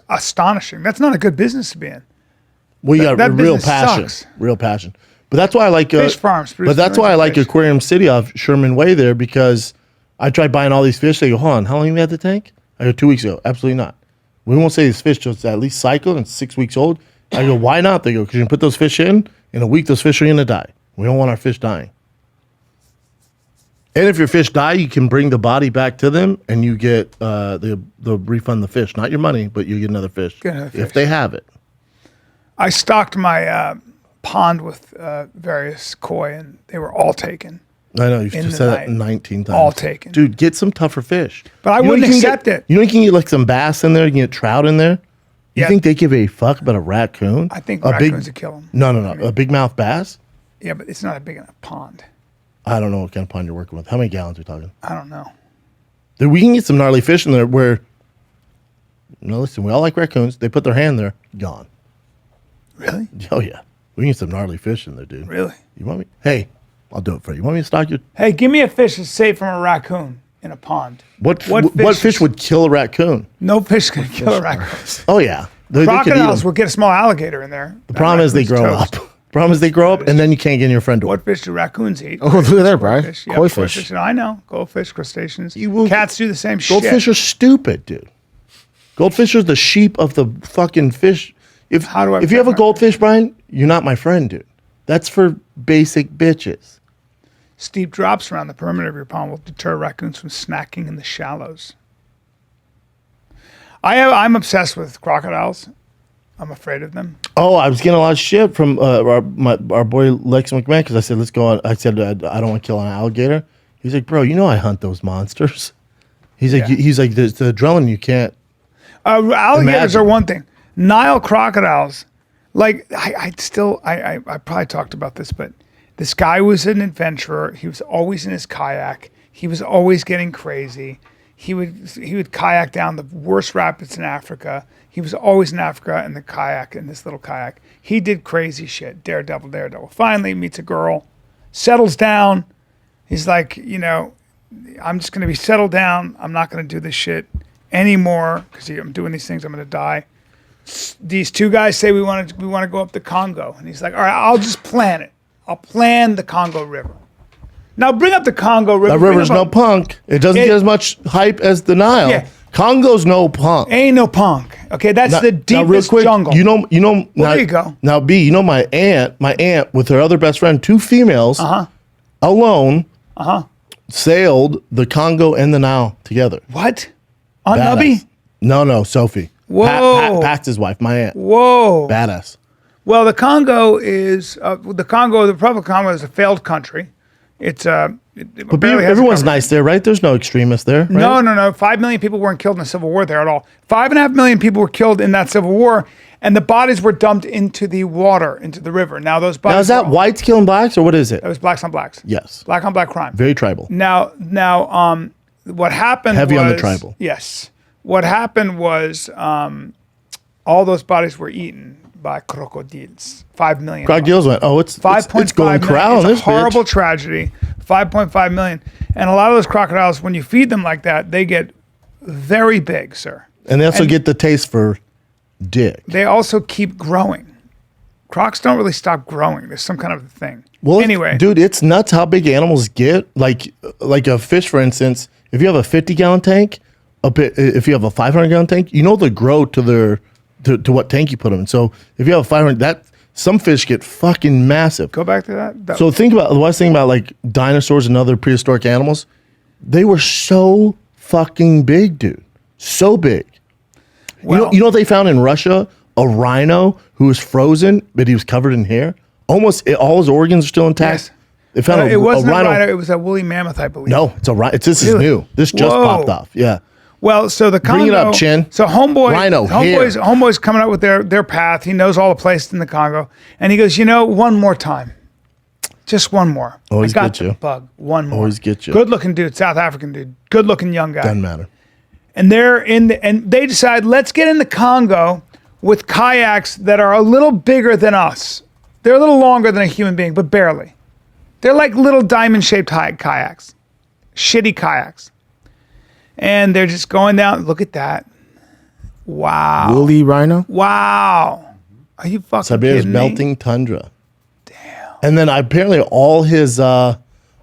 astonishing. That's not a good business to be in. Well, you got that real business passion, sucks. real passion. But that's why I like Fish farms produce But that's why I millions of like fish. Aquarium City off Sherman Way there because I tried buying all these fish. They go, hold on, how long have you had the tank? I go 2 weeks ago. Absolutely not. We won't say this fish till it's at least cycled and 6 weeks old. I go, why not? They go, because you can put those fish in a week. Those fish are going to die. We don't want our fish dying. And if your fish die, you can bring the body back to them, and you get the refund the fish, not your money, but you get another fish Get another if fish. they have it. I stocked my pond with various koi, and they were all taken. I know you've In just the said that night. 19 times. All taken. dude. Get some tougher fish. But I You know wouldn't you can accept get- it. You know you can get like some bass in there. You can get trout in there. You Yeah. think they give a fuck about a raccoon? I think a raccoons would big, kill 'em. No, a big mouth bass. Yeah, but it's not a big enough pond. I don't know what kind of pond you're working with. How many gallons are we talking? I don't know. Dude, we can get some gnarly fish in there where. No, listen, we all like raccoons. They put their hand there, gone. Really? Oh yeah, we can get some gnarly fish in there, dude. Really? You want me? Hey, I'll do it for you. You want me to stock your? Hey, give me a fish that's safe from a raccoon in a pond. What fish would kill a raccoon? No fish can kill a raccoon. Oh yeah, they could eat Crocodiles 'em. will get a small alligator in there. The problem is they grow up. Problem is they grow up and then you can't get in your front door. What fish do raccoons eat? Oh, look at there, Brian. Fish. Yeah, Koi fish. I know. Goldfish, crustaceans. You will- Cats do the same shit. Goldfish are stupid, dude. Goldfish are the sheep of the fucking fish. If How do I if you have a protect my goldfish, Brian, you're not my friend, dude. That's for basic bitches. Steep drops around the perimeter of your pond will deter raccoons from snacking in the shallows. I'm obsessed with crocodiles. I'm afraid of them. Oh, I was getting a lot of shit from our boy Lex McMahon because I said, let's go on. I said, I don't want to kill an alligator. He's like, bro, you know I hunt those monsters. He's like, the adrenaline you can't. Alligators Imagine. are one thing. Nile crocodiles, like I probably talked about this, but this guy was an adventurer. He was always in his kayak. He was always getting crazy. He would kayak down the worst rapids in Africa. He was always in Africa in this little kayak. He did crazy shit. Daredevil. Finally meets a girl, settles down. He's like, I'm just going to be settled down. I'm not going to do this shit anymore because I'm doing these things. I'm going to die. These two guys say we want to go up the Congo. And he's like, all right, I'll just plan it. I'll plan the Congo River. Now bring up the Congo River. That Bring river's up no punk. It doesn't get as much hype as the Nile. Yeah. Congo's no punk. Ain't no punk. Okay, that's the Now, real deepest quick, jungle. You know. Well, now, there you go. Now, B, my aunt with her other best friend, two females, alone, sailed the Congo and the Nile together. What? Aunt Badass. Nubby? No, Sophie. Whoa. Pax's wife, my aunt. Whoa. Badass. Well, the Congo is the Republic of Congo is a failed country. It's But everyone's nice there, right? There's no extremists there, right? No. 5 million people weren't killed in the Civil War there at all. 5.5 million people were killed in that Civil War, and the bodies were dumped into the water, into the river. Now those bodies. Now, is that were- whites killing blacks, or what is it? That was blacks on blacks. Yes. Black on black crime. Very tribal. Now, what happened Heavy was, on the tribal. Yes. What happened was all those bodies were eaten by crocodiles. 5 million. Crocodiles went, oh, it's 5.5 it's going million. corral in It's this a horrible bitch. tragedy. 5.5 million. And a lot of those crocodiles, when you feed them like that, they get very big, sir. And they also get the taste for dick. They also keep growing. Crocs don't really stop growing. There's some kind of thing. Well, anyway, dude, it's nuts how big animals get. Like a fish, for instance, if you have a 50-gallon tank, if you have a 500-gallon tank, you know they'll grow to their to what tank you put them in. So if you have a 500, some fish get fucking massive. go back to that. So think about what I was thinking about, like dinosaurs and other prehistoric animals. They were so fucking big, dude. So big. Well, You know what they found in Russia? A rhino who was frozen, but he was covered in hair. Almost all his organs are still intact. Yes. They found it wasn't a rhino. It was a woolly mammoth, I believe. No, it's a rhino. This is Really? new. This just Whoa. popped off. Yeah. Well, so the Congo. Bring it up, Chin. So Homeboy's homeboy's coming up with their path. He knows all the places in the Congo, and he goes, one more time, just one more. Always I got get the you. bug. One more. Always get you. Good looking dude, South African dude, good looking young guy. Doesn't matter. And and they decide, let's get in the Congo with kayaks that are a little bigger than us. They're a little longer than a human being, but barely. They're like little diamond-shaped kayaks, shitty kayaks. And they're just going down. Look at that. Wow. Woolly rhino. Wow. Are you fucking Siberia's kidding me? melting tundra. Damn. And then apparently all his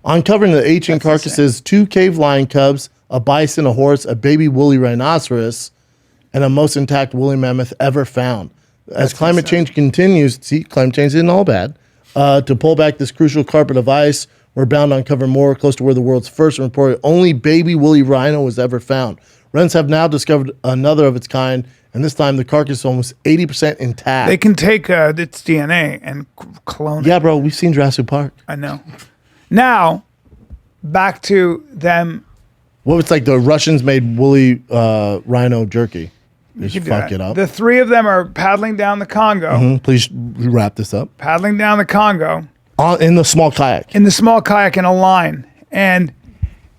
uncovering the ancient carcasses, 2 cave lion cubs, a bison, a horse, a baby woolly rhinoceros, and a most intact woolly mammoth ever found. As climate change continues, climate change isn't all bad, to pull back this crucial carpet of ice, we're bound to uncover more close to where the world's first reported only baby woolly rhino was ever found. Wrens have now discovered another of its kind, and this time the carcass is almost 80% intact. They can take its DNA and clone it. Yeah, bro, we've seen Jurassic Park. I know. Now, back to them. What was like the Russians made woolly rhino jerky? You Just can do fuck that. it up. The 3 of them are paddling down the Congo. Please wrap this up. Paddling down the Congo. In the small kayak. In the small kayak in a line, and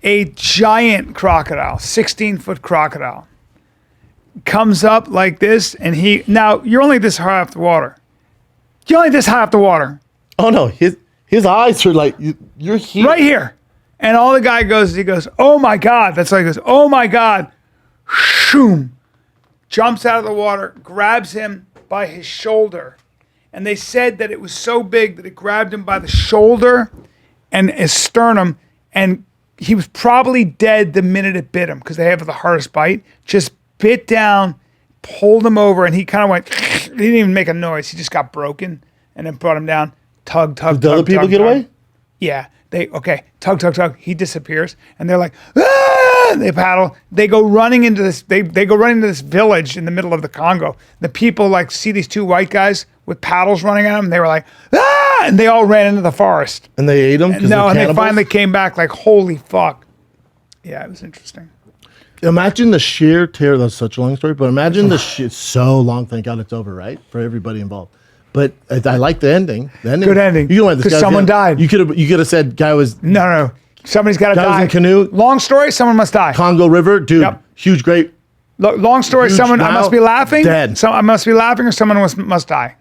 a giant crocodile, 16-foot crocodile, comes up like this, and now you're only this high off the water. You're only this high off the water, Oh no, his eyes are like you're here. right here. And all the guy goes, he goes, oh my God. That's how he goes, oh my God. Shoom. Jumps out of the water, grabs him by his shoulder. And they said that it was so big that it grabbed him by the shoulder and his sternum, and he was probably dead the minute it bit him because they have the hardest bite. Just bit down, pulled him over, and he kind of went, he didn't even make a noise. He just got broken and then brought him down. Tug. Did the other people tug, get tug. away? Yeah. Tug. He disappears, and they're like, ah! They paddle. They go running into this. They go running into this village in the middle of the Congo. The people like see these 2 white guys with paddles running at them. And they were like, ah! And they all ran into the forest. And they ate them? No, and they finally came back like, holy fuck. Yeah, it was interesting. Imagine the sheer terror. That's such a long story, but imagine the shit. So long. Thank God it's over, right? For everybody involved. But I like the ending. Good ending. You know this 'Cause guy's someone dead. died. You could have said guy was No. Somebody's got to Guy was die. in canoe. Long story, someone must die. Congo River, dude. Yep. Huge, great. Long story, Huge someone, I wow. must be laughing. Dead. I must be laughing or someone must die.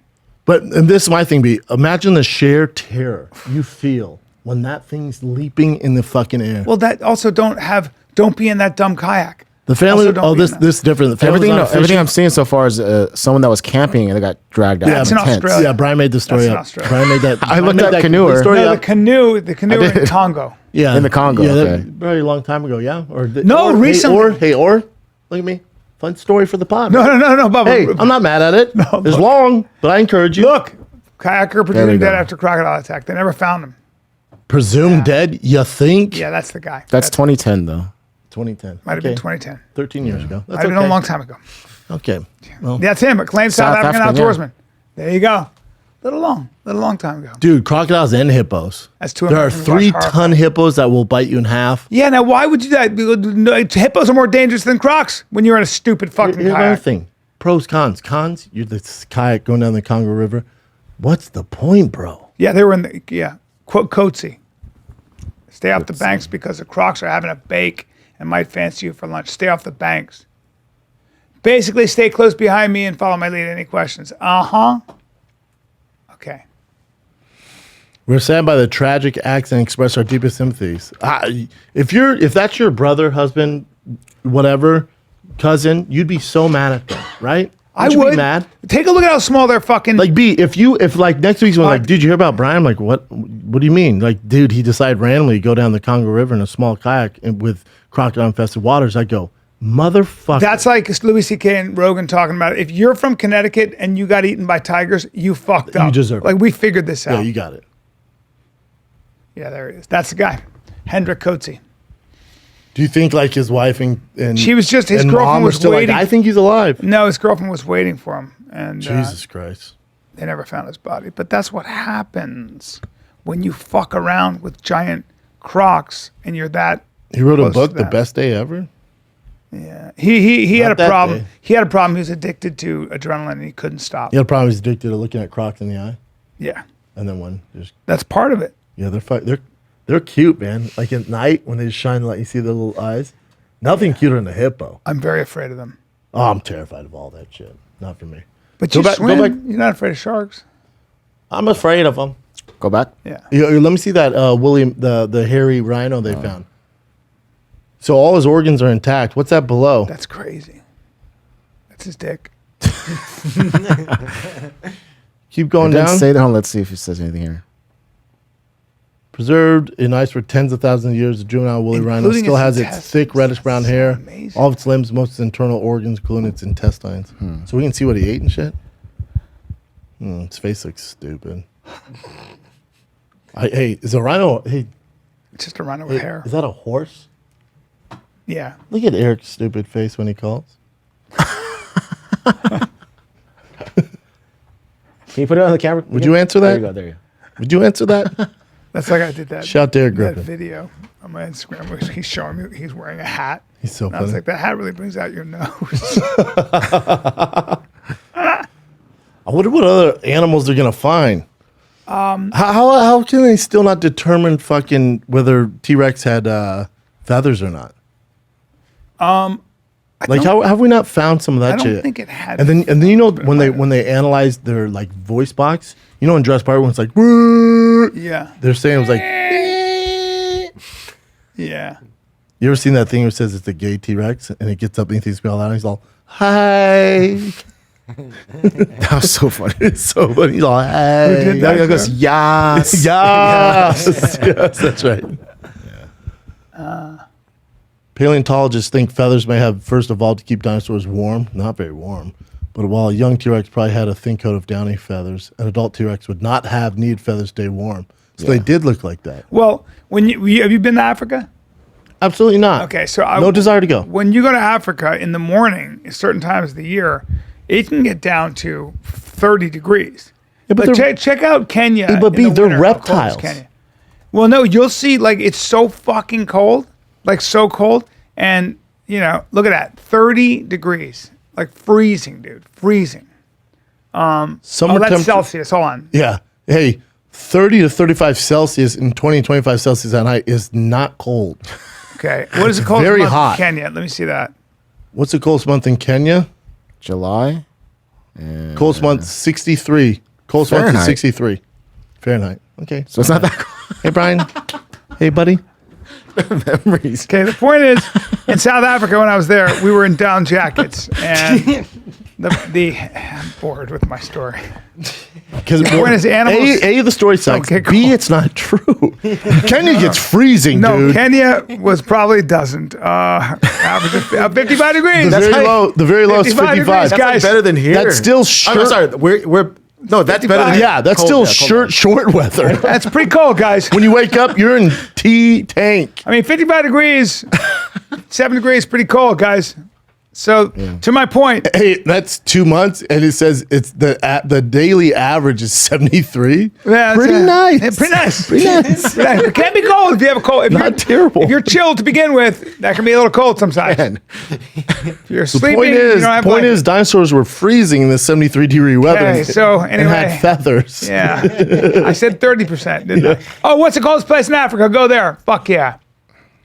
But and this is my thing. Imagine the sheer terror you feel when that thing's leaping in the fucking air. Well, that also don't be in that dumb kayak. The family. Also don't Oh, be in that. this is different. The family's Everything, not everything fishing. I'm seeing so far is someone that was camping and they got dragged out. That's of in tents. Australia. Yeah, Brian made the story That's in up. Australia. Brian made that. I Brian looked made at that canoer. story No, up. the canoe in Congo. Yeah, In the Congo, Yeah, okay. very long time ago. Yeah, No, recently. Hey, look at me. Fun story for the pod. No, Bubba. Hey, I'm not mad at it. It's long, but I encourage you. Look, kayaker presumed go. dead after crocodile attack. They never found him. Presumed dead. You think? Yeah, that's the guy. That's 2010 though. 2010. Might have been 2010. 13 years ago. That's Might have been a long time ago. Okay. Well, That's him. Acclaimed South South African African, outdoorsman. There you go. Little long time ago. dude, crocodiles and hippos. That's two There are Americans watch 3-ton horrifying. hippos that will bite you in half. Yeah, now why would you do that? No, hippos are more dangerous than crocs when you're in a stupid fucking Here's another kayak. thing. Pros, cons. Cons, you're this kayak going down the Congo River. What's the point, bro? Yeah, they were in the, quote, Coatsy. Stay off the banks because the crocs are having a bake and might fancy you for lunch. Stay off the banks. Basically, stay close behind me and follow my lead. Any questions? Uh-huh. Okay. We're saddened by the tragic accident and express our deepest sympathies. If that's your brother, husband, whatever, cousin, you'd be so mad at them, right? I you would. be mad. Take a look at how small they're fucking. Like if like next week's one, like, dude, you hear about Bryan? I'm like, what do you mean? Like, dude, he decided randomly to go down the Congo River in a small kayak with crocodile infested waters. I go, motherfucker. That's like Louis C.K. and Rogan talking about it. If you're from Connecticut and you got eaten by tigers, you fucked up. You deserve it. Like, we figured this out. Yeah, you got it. Yeah, there he is. That's the guy. Hendrik Coetzee. Do you think like his wife and She was just, his and girlfriend mom were was still waiting. like, I think he's alive. No, his girlfriend was waiting for him. And Jesus Christ. they never found his body. But that's what happens when you fuck around with giant crocs and you're that. He wrote a close book, to The that. Best Day Ever. Yeah. He had Not a that problem. day. He had a problem. He was addicted to adrenaline and he couldn't stop. He had a problem. He's addicted to looking at crocs in the eye. Yeah. And then when there's That's part of it. yeah, they're cute, man. Like at night when they shine light, you see their little eyes. Nothing cuter than a hippo. I'm very afraid of them. Oh, I'm terrified of all that shit. Not for me. But Go you back- go swim. back. You're not afraid of sharks. I'm afraid of them. Go back. Yeah. Let me see that William the hairy rhino they found. So all his organs are intact. What's that below? That's crazy. That's his dick. Keep going Then down. stay down. Let's see if he says anything here. Preserved in ice for tens of thousands of years, the juvenile woolly rhino Including still its has its intestines. thick reddish brown That's so hair, amazing. all of its limbs, most of its internal organs, including its intestines. So we can see what he ate and shit. His face looks stupid. Hey, is a rhino? Hey, It's just a rhino with hair. is that a horse? Yeah. Look at Eric's stupid face when he calls. Can you put it on the camera? Would you answer There you that? go. There you go. Would you answer that? That's like I did that. Shout to Eric that Griffin. video on my Instagram where he's showing me he's wearing a hat. He's so And I was funny. like, that hat really brings out your nose. I wonder what other animals they're gonna find. How can they still not determine fucking whether T-Rex had feathers or not? Like how have we not found some of that I don't shit? think it had. And then you know when they analyze their like voice box, you know in Jurassic Park when it's like "Woo," Yeah. they're saying it was like Yeah. you ever seen that thing where it says it's a gay T-Rex and it gets up and he thinks out and he's all hi. That was so funny. It's so funny. He's all Who hey. did Now that? he goes, yes. Yes. Yes, that's right. Paleontologists think feathers may have first evolved to keep dinosaurs warm. Not very warm. But while a young T-Rex probably had a thin coat of downy feathers, an adult T-Rex would not have need feathers to stay warm. So they did look like that. Well, when have you been to Africa? Absolutely not. Okay, so no desire to go. When you go to Africa in the morning, at certain times of the year, it can get down to 30 degrees. Yeah, but But they're- check out Kenya. Yeah, but in the they're winter, how cold is reptiles. Kenya. Well, no, you'll see. Like it's so fucking cold, like so cold, and you know, look at that, 30 degrees, like freezing, dude, freezing. Summer Oh, that's temperature- Celsius. Hold on. Yeah. Hey, 30 to 35 Celsius and 20 to 25 Celsius at night is not cold. Okay, what is it called? very in hot. Kenya. Let me see that. What's the coldest month in Kenya? July. Coldest month 63. Coldest month is Fahrenheit. 63. Fahrenheit. Okay. So it's not that cold. Hey Brian. Hey buddy. Memories. Okay, the point is, in South Africa when I was there, we were in down jackets, and I'm bored with my story. Because point is animals A, the story sucks. get B, cold. it's not true. Kenya gets freezing, No, dude. Kenya was probably doesn't. Average of 55 degrees. The very low is 55 55. degrees, That's like guys. better than here. That's still I'm shirt. sorry. We're no. That's better than Yeah, that's cold, still cold. short weather. That's pretty cold, guys. When you wake up, you're in T-tank. I mean, 55 degrees, 7 degrees, pretty cold, guys. So, to my point, Hey, that's 2 months, and it says it's the daily average is 73. yeah, Pretty nice. Yeah, pretty nice. Pretty nice. Pretty nice. It can be cold if you have a cold. If Not you're, terrible. If you're chilled to begin with, that can be a little cold sometimes. If you're The sleeping, point you is, don't have point blankets. is, dinosaurs were freezing in the 73-degree weather. Okay, so and anyway. had feathers. Yeah. I said 30%, didn't I? Oh, what's the coldest place in Africa? Go there. Fuck yeah.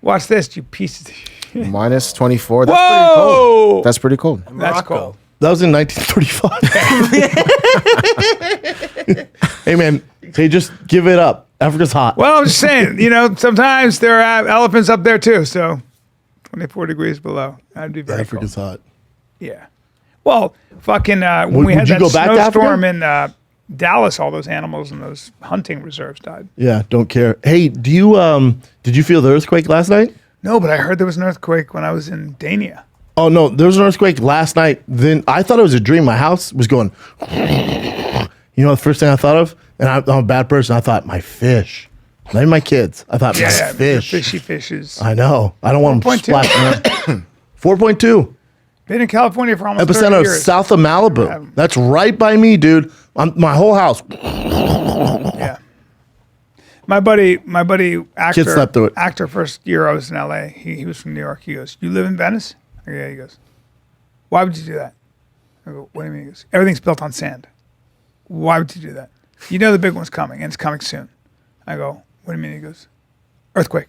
Watch this, you pieces of shit. Minus 24. That's pretty Whoa! cold. That's pretty cold. That's cool. That was in 1935. Hey man, hey, just give it up. Africa's hot. Well, I'm just saying, sometimes there are elephants up there too. So 24 degrees below. That'd be very Africa's cool. hot. Yeah. Well, fucking when we Would had you that go back to snowstorm in Dallas, all those animals in those hunting reserves died. Yeah, don't care. Hey, did you feel the earthquake last night? No, but I heard there was an earthquake when I was in Dania. Oh no, there was an earthquake last night. Then I thought it was a dream. My house was going. You know the first thing I thought of, and I'm a bad person. I thought my fish, not even my kids. I thought my fish. Fishy fishes. I know. I don't want them 4.2. splashing. 4.2. Been in California for almost 30 Epicenter of years. south of Malibu. That's right by me, dude. My whole house. Yeah. My buddy, actor, slept through it. actor. First year I was in LA. He was from New York. He goes, "You live in Venice?" I go, yeah. He goes, "Why would you do that?" I go, "What do you mean?" He goes, "Everything's built on sand. Why would you do that? You know the big one's coming, and it's coming soon." I go, "What do you mean?" He goes, "Earthquake,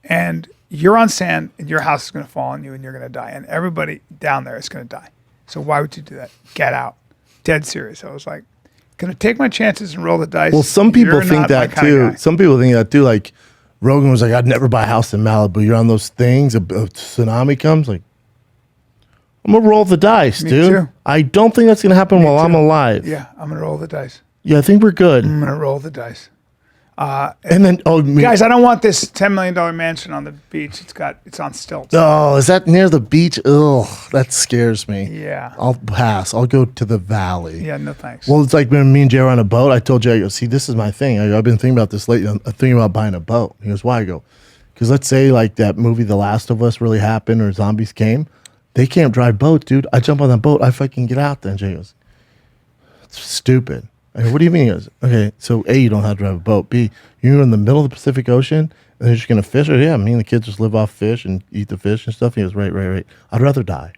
and you're on sand, and your house is going to fall on you, and you're going to die, and everybody down there is going to die. So why would you do that? Get out." Dead serious. I was like, "Gonna take my chances and roll the dice." Well, some people You're think not my that kinda too. guy. Some people think that too. Like Rogan was like, "I'd never buy a house in Malibu." You're on those things. A tsunami comes. Like, I'm gonna roll the dice, Me dude. too. I don't think that's gonna happen while I'm too. alive. Yeah, I'm gonna roll the dice. Yeah, I think we're good. I'm gonna roll the dice. And then, Guys, I don't want this $10 million mansion on the beach. It's on stilts. oh, is that near the beach? Ugh, that scares me. Yeah. I'll pass. I'll go to the valley. Yeah, no thanks. Well, it's like when me and Jay were on a boat. I told Jay, I go, "See, this is my thing. I've been thinking about this lately. I'm thinking about buying a boat." He goes, "Why?" I go, "Because let's say like that movie The Last of Us really happened or zombies came. They can't drive boats, dude. I jump on that boat. I fucking get out there." And Jay goes, "It's stupid." I go, "What do you mean?" He goes, "Okay, so A, you don't have to drive a boat. B, you're in the middle of the Pacific Ocean and they're just going to fish." Or, "Yeah, me and the kids just live off fish and eat the fish and stuff." He goes, right. I'd rather die."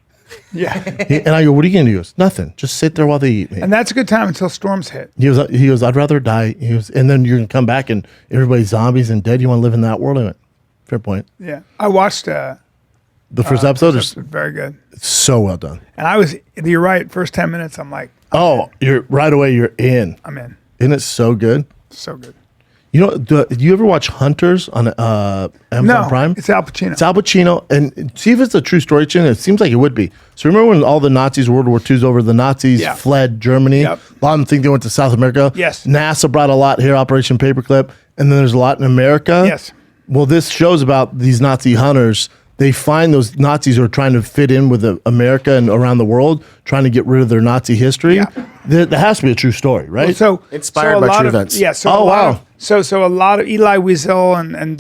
yeah. And I go, "What are you going to do?" He goes, "Nothing. Just sit there while they eat me." And that's a good time until storms hit. He goes, "I'd rather die." He goes, "And then you're going to come back and everybody's zombies and dead. You want to live in that world?" I went, "Fair point." Yeah. I watched The first episode is very good. so well done. And you're right, first 10 minutes, I'm like, Oh, you're right away. You're in. I'm in. Isn't it so good? So good. You know, do you ever watch Hunters on Amazon No, Prime? it's Al Pacino. It's Al Pacino, and see if it's a true story, Chin. It seems like it would be. So remember when all the Nazis, World War II's over, the Nazis Yeah. fled Germany? Yep. A lot of them think they went to South America. Yes. NASA brought a lot here, Operation Paperclip, and then there's a lot in America. Yes. Well, this shows about these Nazi hunters. They find those Nazis who are trying to fit in with America and around the world, trying to get rid of their Nazi history. Yeah. There has to be a true story, right? So Inspired a by lot true of- events. Yeah. So Oh, a lot wow. Of, so a lot of Eli Wiesel and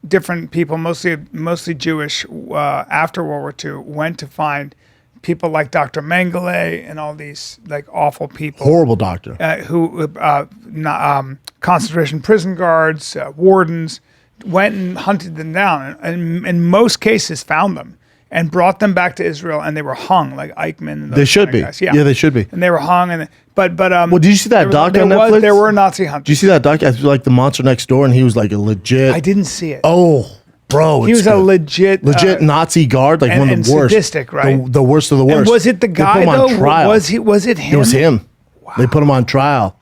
different people, mostly Jewish, after World War II, went to find people like Dr. Mengele and all these like awful people Horrible doctor. who concentration prison guards, wardens, went and hunted them down, and in most cases found them and brought them back to Israel, and they were hung like Eichmann. And those They should kind of be. guys. Yeah, they should be. And they were hung, but Well, did you see that doc on Netflix? There were Nazi hunters. Did you see that doc? Like The Monster Next Door, and he was like a legit. I didn't see it. Oh, bro, he it's was a good. legit Nazi guard, like one of and the worst, sadistic, right? The worst of the worst. And was it the They put guy him on though? trial. Was it him? It was him. They put him on trial.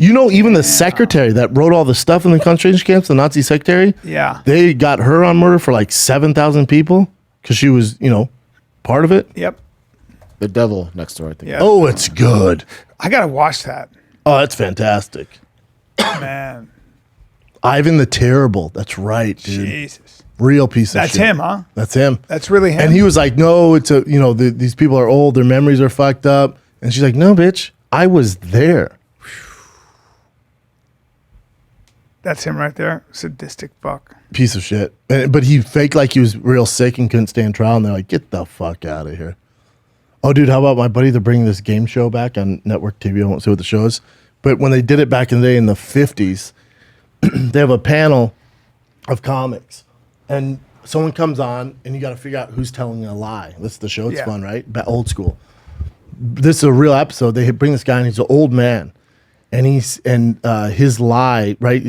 You know, even the secretary that wrote all the stuff in the concentration camps, the Nazi secretary, Yeah. they got her on murder for like 7,000 people because she was, part of it. Yep. The Devil Next Door, I think. Yeah. Oh, it's good. I gotta watch that, Oh, that's fantastic. man. Ivan the Terrible. That's right, dude. Jesus, Real piece of that's shit. him, huh? That's him. That's really him. And he was like, "No, it's these people are old. Their memories are fucked up." And she's like, "No, bitch, I was there." That's him right there. Sadistic fuck. Piece of shit. But he faked like he was real sick and couldn't stand trial. And they're like, "Get the fuck out of here." Oh, dude, how about my buddy? They're bringing this game show back on network TV. I won't say what the show is. But when they did it back in the day in the 50s, they have a panel of comics. And someone comes on and you got to figure out who's telling a lie. That's the show. It's Yeah. fun, right? Old school. This is a real episode. They bring this guy and he's an old man. And his lie, right?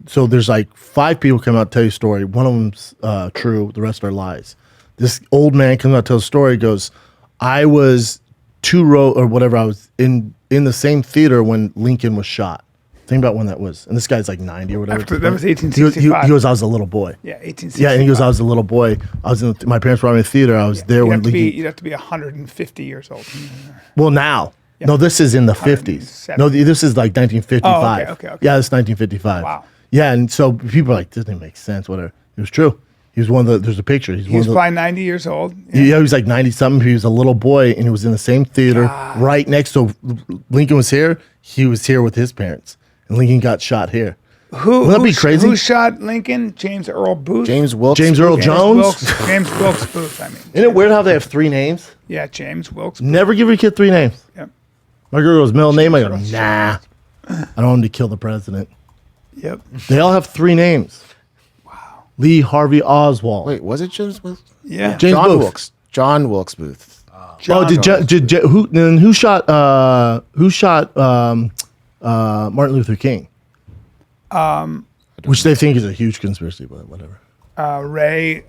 so there's like 5 people come out tell you a story. One of them's true. The rest are lies. This old man comes out tells a story. Goes, I was 2 row or whatever. I was in the same theater when Lincoln was shot. Think about when that was. And this guy's like 90 or whatever. That was 1865. He goes, I was a little boy. Yeah, 1865. Yeah, and he goes, I was a little boy. I was my parents brought me to the theater. I was there when Lincoln. You'd have to be 150 years old. Well, now. Yeah. No, this is in the 50s. No, this is like 1955. Oh, okay. Yeah, this is 1955. Wow. Yeah, and so people are like, this doesn't make sense, whatever. It was true. He was one of the, there's a picture. He was probably 90 years old. Yeah, he was like 90 something. He was a little boy and he was in the same theater right next to Lincoln was here. He was here with his parents. And Lincoln got shot here. Wouldn't that be crazy? Who shot Lincoln? James Earl Booth? James Wilkes. James Earl Jones? James Wilkes Booth, I mean. Isn't it weird how they have 3 names? Yeah, James Wilkes Booth. Never give your kid 3 names. Yep. My girl goes, middle name. I go, nah. I don't want him to kill the president. Yep. They all have 3 names. Wow. Lee Harvey Oswald. Wait, was it James Wilkes? Yeah. James John Booth. Wilkes. John Wilkes Booth. Who shot Martin Luther King? Which they think is a huge conspiracy, but whatever. Ray.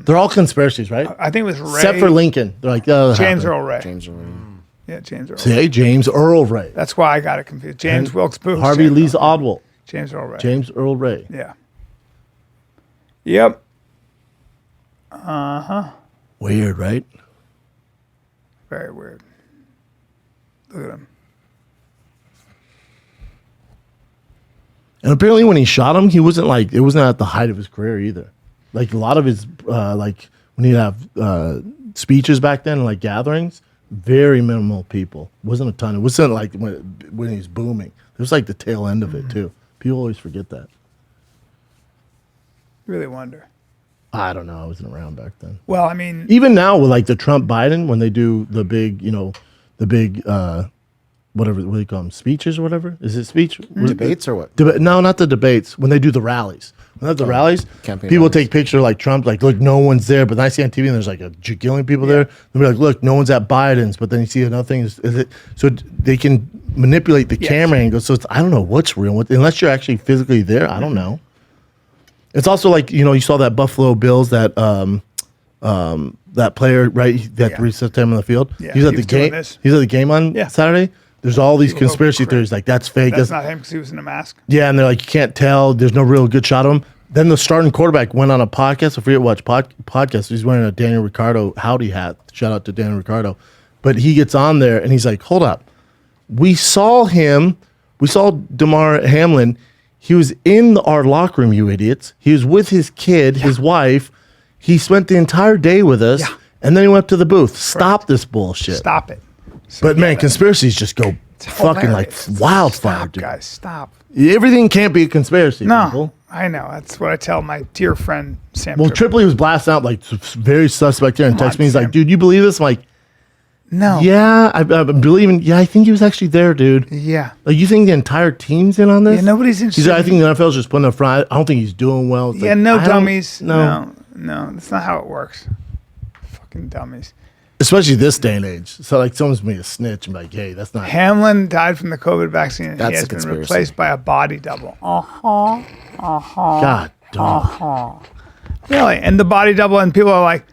They're all conspiracies, right? I think it was Ray. Except for Lincoln. They're like, James Earl Ray. James Earl Ray. Yeah, James Earl Ray. See, James Earl Ray. That's why I got it confused. James Wilkes Booth. Harvey James Lee's Earl Ray. Oswald. James Earl Ray. James Earl Ray. Yeah. Yep. Weird, right? Very weird. Look at him. And apparently when he shot him, he wasn't like, it wasn't at the height of his career either. Like a lot of his, like when he'd have speeches back then, like gatherings, very minimal people. Wasn't a ton. It wasn't like when he's booming. It was like the tail end of it too. People always forget that. Really wonder. I don't know. I wasn't around back then. Well, I mean, Even now with like the Trump Biden, when they do the big, whatever, what do you call them, speeches or whatever? Is it speech? Debates or what? No, not the debates. When they do the rallies. When they have the rallies, campaign people rallies. take picture like Trump, like, look, no one's there. But then I see on TV and there's like a jillion people there. They'll be like, look, no one's at Biden's. But then you see another thing. Is it so they can manipulate the camera angle. So it's, I don't know what's real. Unless you're actually physically there, I don't know. It's also like, you saw that Buffalo Bills, that player, right, that reset time on the field. Yeah, He's at he the was doing game. this. He's at the game on Saturday. There's all these People go conspiracy crazy. theories like that's fake. that's not him because he was in a mask. Yeah, and they're like, you can't tell. There's no real good shot of him. Then the starting quarterback went on a podcast. I forget what podcast. He's wearing a Daniel Ricciardo howdy hat. Shout out to Daniel Ricciardo. But he gets on there and he's like, hold up. We saw Damar Hamlin. He was in our locker room, you idiots. He was with his kid, his wife. He spent the entire day with us. Yeah. And then he went up to the booth. Stop this bullshit. Stop it. But man, conspiracies just go fucking like Hilarious. wildfire, Stop, dude. guys, stop. Everything can't be a conspiracy. No, people. I know. That's what I tell my dear friend Sam. Well, Tripoli. Tripoli was blasting out like very suspect there and Come texted on, me. He's Sam. like, dude, you believe this? I'm like, No. yeah, I'm believing. Yeah, I think he was actually there, dude. Yeah. Like, you think the entire team's in on this? Yeah, nobody's interested. He's like, I think the NFL's just putting up front. I don't think he's doing well. It's Yeah, like, no I don't- dummies. No. No, that's not how it works. Fucking dummies. Especially this day and age. So, like, someone's made a snitch and be like, hey, that's not. Hamlin died from the COVID vaccine and That's he a has been conspiracy. replaced by a body double. God, dog. Really? And the body double, and people are like,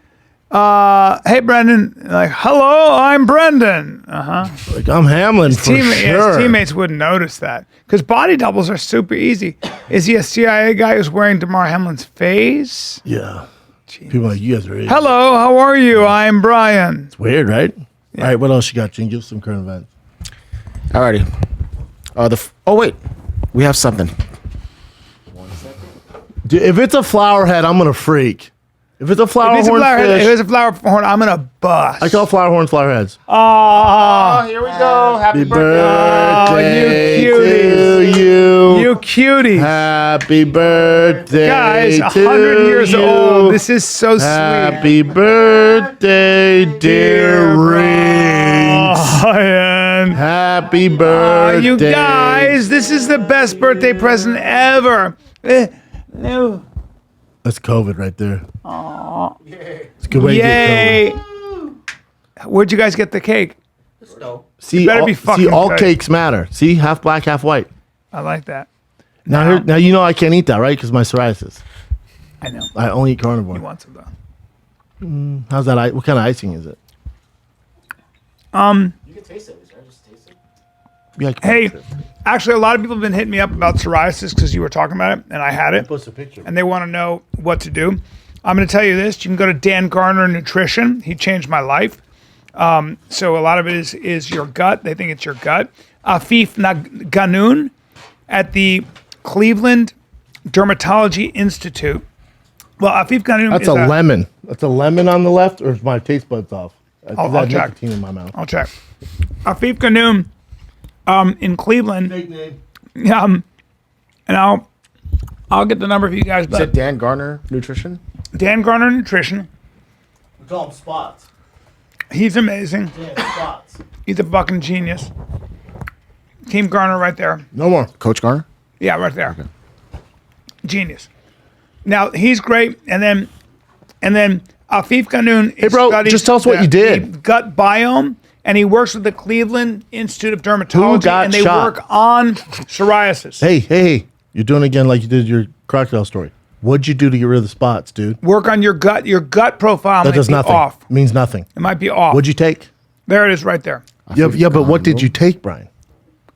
hey, Brendan. And like, hello, I'm Brendan. Like, I'm Hamlin for His sure. teammates wouldn't notice that because body doubles are super easy. Is he a CIA guy who's wearing Damar Hamlin's face? Yeah. People are like, you guys are idiots. Hello, how are you? I'm Bryan. It's weird, right? All right, what else you got, Gene? Give us some current events. Alrighty. Wait, we have something. Dude, if it's a flower head, I'm gonna freak. If it's a flower If it's a horn flower, fish, if it's a flower horn, I'm gonna bust. I call flower horn flower heads. Here we go. Happy birthday you cuties. to you. You cutie. Happy birthday, Guys, to 100 years you. old. This is so sweet. Happy birthday, dear Rings. Brian. Happy birthday, You guys, this is the best birthday present ever. No. That's COVID right there. It's a good way Yay. to get COVID. Where'd you guys get the cake? See, better all, be fucking see, all good. cakes matter. See, half black, half white. I like that. Now you know I can't eat that, right? Because my psoriasis. I know. I only eat carnivore. You want some though? How's that? What kind of icing is it? You can taste it. Just taste it. Yeah, Hey, actually, a lot of people have been hitting me up about psoriasis because you were talking about it, and I had it, post a picture. and they want to know what to do. I'm going to tell you this. You can go to Dan Garner Nutrition. He changed my life. So a lot of it is your gut. They think it's your gut. Afif Ganoun at the Cleveland Dermatology Institute. Well, Afif Ganoun That's is a lemon. That's a lemon on the left, or is my taste buds off? I'll I have check. nicotine in my mouth. I'll check. Afif Ganoun in Cleveland. Fake name. And I'll get the number for you guys. Is But it Dan Garner Nutrition? Dan Garner Nutrition. We call them spots. He's amazing. Yeah, spots. He's a fucking genius. Team Garner right there. No more. Coach Garner? Yeah, right there. Genius. Now he's great, and then Afif Ganoun. Hey, bro, just tell us what you did. the gut biome, and he works with the Cleveland Institute of Dermatology, got and they shot? work on psoriasis. Hey. You're doing it again like you did your crocodile story. What'd you do to get rid of the spots, dude? Work on your gut. Your gut profile That might does be nothing. off. Means nothing. It might be off. What'd you take? There it is, right there. Yeah, but what did you take, Brian?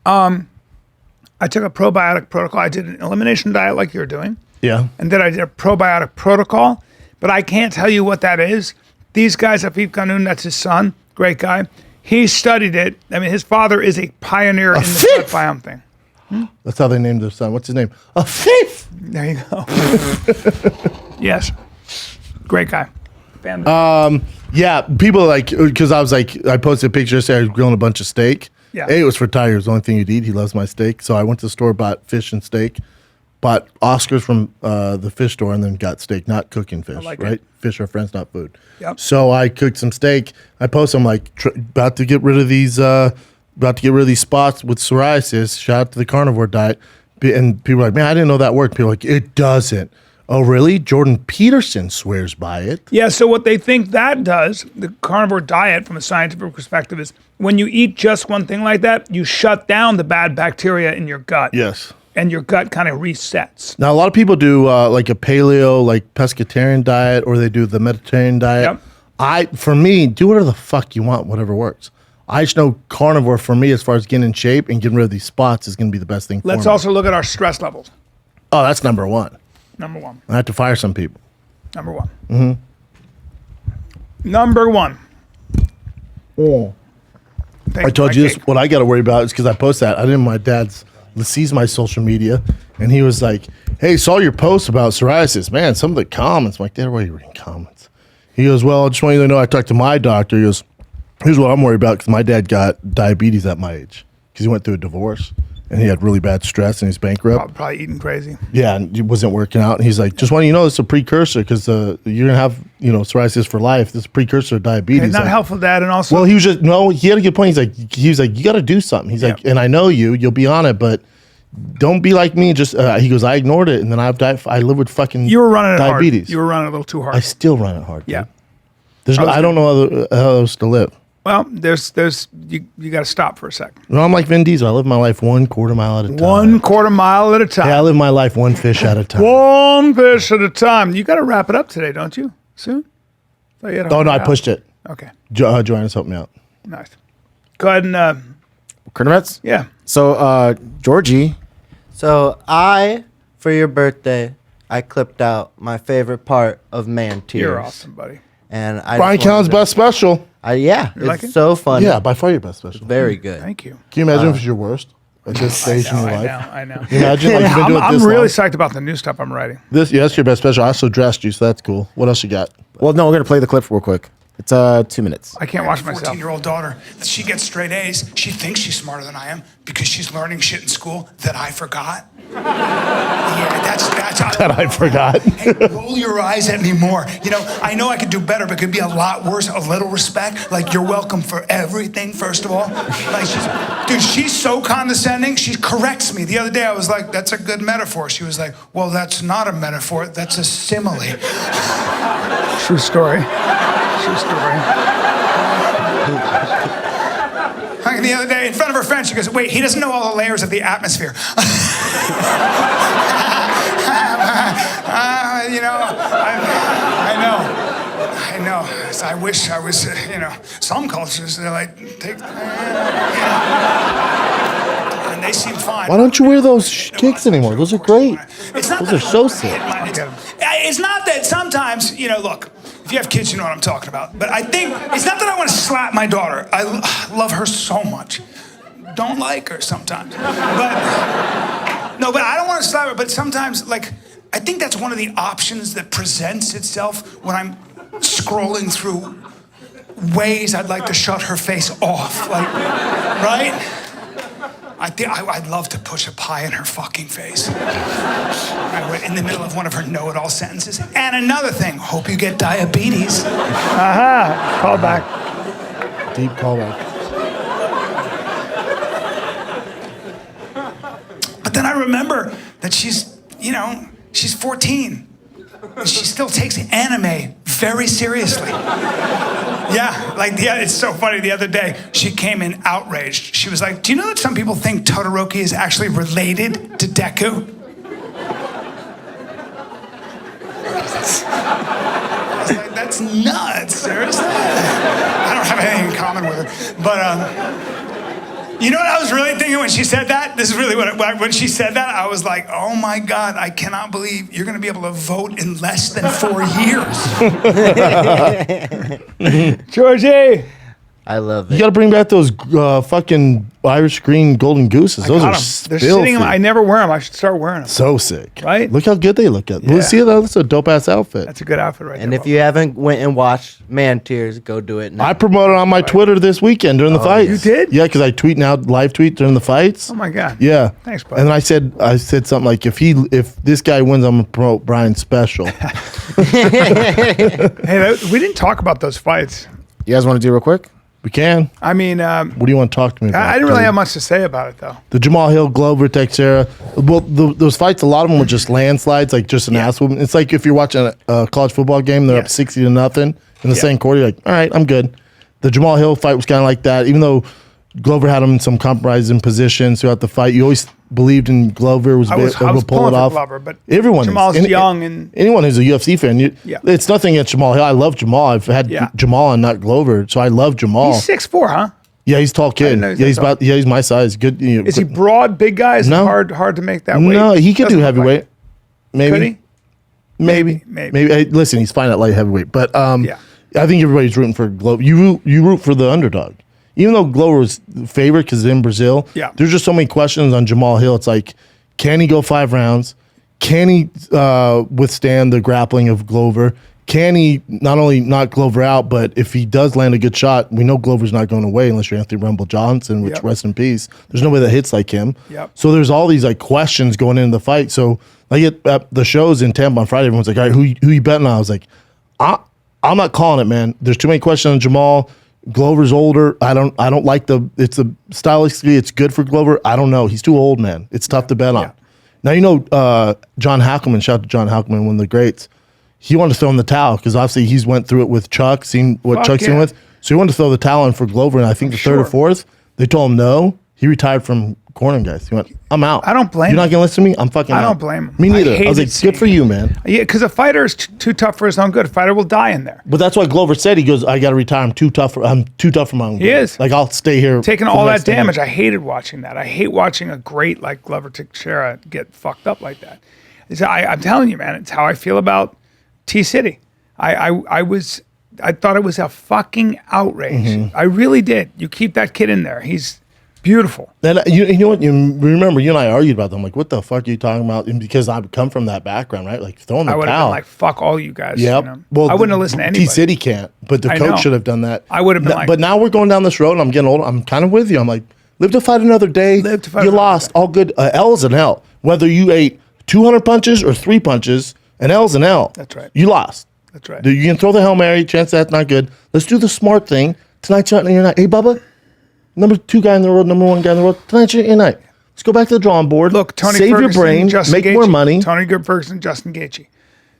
I took a probiotic protocol. I did an elimination diet like you're doing. Yeah. And then I did a probiotic protocol, but I can't tell you what that is. These guys, Afif Ganoun, that's his son, great guy. He studied it. I mean, his father is a pioneer in the gut biome thing. That's how they named their son. What's his name? A fifth. There you go. Yes. Great guy. Fan. Yeah, people like, because I was like, I posted a picture saying I was grilling a bunch of steak. Yeah. A, it was for Tiger. It was the only thing he'd eat. He loves my steak. So I went to the store, bought fish and steak, bought Oscars from the fish store, and then got steak, not cooking fish, like it. right? Fish are friends, not food. Yep. So I cooked some steak. I posted, I'm like, about to get rid of these spots with psoriasis. Shout out to the carnivore diet. And people are like, man, I didn't know that worked. People are like, it doesn't. Oh, really? Jordan Peterson swears by it. Yeah, so what they think that does, the carnivore diet from a scientific perspective, is when you eat just one thing like that, you shut down the bad bacteria in your gut. Yes. And your gut kind of resets. Now, a lot of people do like a paleo, like pescatarian diet, or they do the Mediterranean diet. Yep. For me, do whatever the fuck you want, whatever works. I just know carnivore for me, as far as getting in shape and getting rid of these spots, is going to be the best thing for me. Let's also look at our stress levels. Oh, that's number one. Number one. I have to fire some people. Number one. Mm-hmm. Number one. Oh. Thanks I told for you my this. cake. What I got to worry about is because I post that. I didn't. My dad's sees my social media, and he was like, "Hey, saw your post about psoriasis, man. Some of the comments." I'm like, "Dad, why are you reading comments?" He goes, "Well, I just want you to know I talked to my doctor." He goes, "Here's what I'm worried about because my dad got diabetes at my age because he went through a divorce and he had really bad stress and he's bankrupt. Probably eating crazy. Yeah, and he wasn't working out. And he's like, just want you to know this is a precursor because you're gonna have psoriasis for life. This is a precursor to diabetes. It's not Like, helpful, Dad, and also well, he was just he had a good point. He was like, you got to do something. He's like, and I know you'll be on it, but don't be like me. Just he goes, I ignored it, and then I live with fucking you were running it diabetes. hard. You were running a little too hard. I still run it hard. Yeah. Dude. There's I don't know how else to live. Well, there's you got to stop for a second. No, I'm like Vin Diesel. I live my life 1/4 mile at a time. 1/4 mile at a time. Yeah, I live my life one fish at a time. One fish at a time. You got to wrap it up today, don't you? Soon? Thought you had a Oh no, I hard pushed it. Okay, Joanna's helped me out. nice. Go ahead and Critter yeah. So, Georgie, So for your birthday, I clipped out my favorite part of Man Tears. You're awesome, buddy. And I Brian just wanted Callen's to- best special. Yeah, it's like it? so funny. Yeah, by far your best special. Very good. Thank you. Can you imagine if it's your worst at this stage in your life? I know. Can you imagine like you've been doing I'm this really long? psyched about the new stuff I'm writing. That's your best special. I also dressed you, so that's cool. What else you got? well, no, we're going to play the clip real quick. It's 2 minutes. I can't watch myself. 14-year-old daughter, she gets straight A's. She thinks she's smarter than I am because she's learning shit in school that I forgot. Yeah, that's That I forgot. Hey, roll your eyes at me more. I know I could do better, but it could be a lot worse. A little respect, like you're welcome for everything. First of all, like she's so condescending. She corrects me. The other day, I was like, "That's a good metaphor." She was like, "Well, that's not a metaphor. That's a simile." True story. True story. The other day, in front of her friend, she goes, "Wait, he doesn't know all the layers of the atmosphere." you know, I know. So I wish I was, you know, some cultures, they're like, take the hand, you know. And they seem fine. Why don't you wear those kicks anymore? Those are great. Those are so sick. It's not that sometimes, you know, look, if you have kids, you know what I'm talking about. But I think, it's not that I want to slap my daughter. I love her so much. Don't like her sometimes. But I don't want to slap her, but sometimes, like, I think that's one of the options that presents itself when I'm scrolling through ways I'd like to shut her face off, like, right? I'd love to push a pie in her fucking face. In the middle of one of her know-it-all sentences. And another thing, hope you get diabetes. Aha, callback. Deep callback. But then I remember that she's, you know, she's 14. And she still takes anime very seriously. Yeah, it's so funny. The other day, she came in outraged. She was like, do you know that some people think Todoroki is actually related to Deku? I was like, that's nuts, seriously? I don't have anything in common with her. But, you know what I was really thinking when she said that? This is really when she said that, I was like, oh my God, I cannot believe you're going to be able to vote in less than 4 years. Georgie. I love it. You got to bring back those fucking Irish green golden gooses. Those are They're filthy. sitting. I never wear them. I should start wearing them. So sick. Right? Look how good they look at. Yeah. Let's see that. That's a dope ass outfit. That's a good outfit right And there. if you haven't went and watched Man Tears, go do it now. I promoted on my Twitter this weekend during the fights. you did? Yeah, because I tweet now, live tweet during the fights. Oh my God. Yeah. Thanks, bud. And then I said something like, if this guy wins, I'm gonna promote Bryan's special. Hey, we didn't talk about those fights. You guys want to do real quick? We can. I mean, What do you want to talk to me about? I didn't really dude? have much to say about it though. The Jamal Hill, Glover, Teixeira. Well, those fights, a lot of them were just landslides, like just an ass whooping. It's like if you're watching a college football game, they're up 60-0 in the second quarter. You're like, all right, I'm good. The Jamal Hill fight was kind of like that. Even though Glover had him in some compromising positions throughout the fight, you always believed in Glover was able to pull it pulling off. for Glover, but Everyone Jamal's is. young and Anyone who's a UFC fan, Yeah. it's nothing against Jamal Hill. I love Jamal. I've had Jamal and not Glover, so I love Jamal. he's 6'4", huh? Yeah, he's a tall kid. know he's Yeah, that tall. he's my size. Good. Is he broad, big guy? Is No. it hard to make that weight? No, he could do Doesn't look like heavyweight. it. Maybe. Could he? Maybe. Maybe. Hey, listen, he's fine at light heavyweight, but Yeah. I think everybody's rooting for Glover. You root for the underdog, even though Glover was favorite because in Brazil. Yeah. There's just so many questions on Jamal Hill. It's like, can he go 5 rounds? Can he withstand the grappling of Glover? Can he not only knock Glover out, but if he does land a good shot, we know Glover's not going away unless you're Anthony Rumble Johnson, which rest in peace. There's nobody that hits like him. Yep. So there's all these like questions going into the fight. So like at the shows in Tampa on Friday, everyone's like, all right, who you betting on? I was like, I'm not calling it, man. There's too many questions on Jamal. Glover's older. I don't like stylistically it's good for Glover. I don't know. He's too old, man. It's tough to bet on. Now you know John Hackelman, shout out to John Hackelman, one of the greats. He wanted to throw in the towel because obviously he's went through it with Chuck, seen what Chuck's seen with. So he wanted to throw the towel in for Glover, and I think the third or fourth, they told him no. He retired from cornering guys. He went, I'm out. I don't blame You're not him. going to listen to me? I'm fucking out. I don't blame him. Me neither. I was hated like, seeing good for you, man. Yeah, because a fighter is too tough for his own good. A fighter will die in there. But that's why Glover said, he goes, I got to retire. I'm too tough for my own good. He is. Like, I'll stay here. Taking for all the that next 10 damage, years. I hated watching that. I hate watching a great like Glover Teixeira get fucked up like that. I'm telling you, man, it's how I feel about T-City. I thought it was a fucking outrage. Mm-hmm. I really did. You keep that kid in there. He's beautiful. And you know what? You remember you and I argued about them. Like, what the fuck are you talking about? And because I've come from that background, right? Like throwing the I would have towel. been like, fuck all you guys. Yep. You know? Well, I wouldn't have listened to anybody. T-City can't, but the I know. coach should have done that. I would have been like- But now we're going down this road, and I'm getting older. I'm kind of with you. I'm like, live to fight another day. Live to fight You another lost. day. All good. L is an L. Whether you ate 200 punches or 3 punches, an L is an L. That's right. You lost. That's right. You can throw the Hail Mary. Chance that's not good. Let's do the smart thing. Tonight's your night. Hey, Bubba, number 2 guy in the world, number 1 guy in the world. Tonight's your night. Let's go back to the drawing board. Look, Tony save Ferguson, your brain, Justin make Gaethje, more money. Tony Ferguson, Justin Gaethje.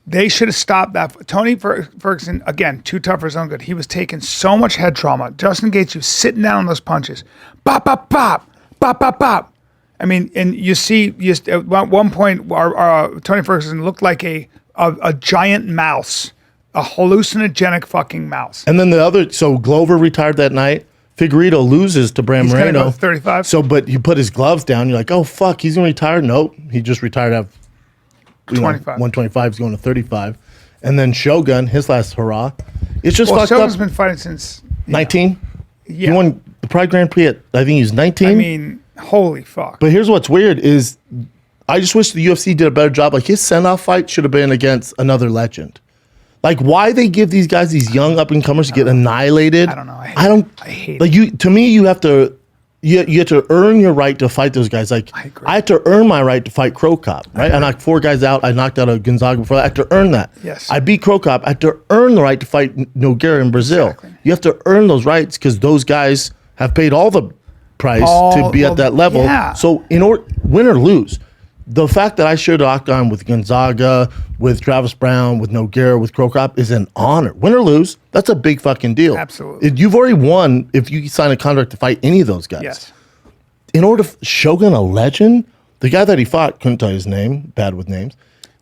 They should have stopped that. Tony Ferguson, again, too tough for his own good. He was taking so much head trauma. Justin Gaethje was sitting down on those punches. Bop, bop, bop, bop, bop, bop. I mean, and you see, at one point, Tony Ferguson looked like a a giant mouse, a hallucinogenic fucking mouse. And then the other, so Glover retired that night. Figueredo loses to Bryan He's gonna Moreno. go 35. So, but you put his gloves down. You're like, oh fuck, he's gonna retire. Nope, he just retired at 25. 125. He's going to 35. And then Shogun, his last hurrah. It's just Well, fucked Shogun's up. been fighting since 19. Yeah. He won the Pride Grand Prix at I think he was 19. I mean, holy fuck. But here's what's weird is I just wish the UFC did a better job. Like his send-off fight should have been against another legend. Like why they give these guys, these young up-and-comers to get annihilated. I don't know. I hate like it. you to me you have to earn your right to fight those guys. Like I agree. I had to earn my right to fight Crow Cop, right? I knocked 4 guys out. I knocked out a Gonzaga before that. I had to earn that. Yes. I beat Crow Cop. I had to earn the right to fight Nogueira in Brazil. Exactly. You have to earn those rights because those guys have paid all the price to be at that level. yeah. So in order win or lose, the fact that I shared the octagon with Gonzaga, with Travis Brown, with Nogueira, with Crow Cop is an honor. Win or lose, that's a big fucking deal. Absolutely. You've already won if you sign a contract to fight any of those guys. Yes. In order to Shogun a legend, the guy that he fought couldn't tell you his name, bad with names.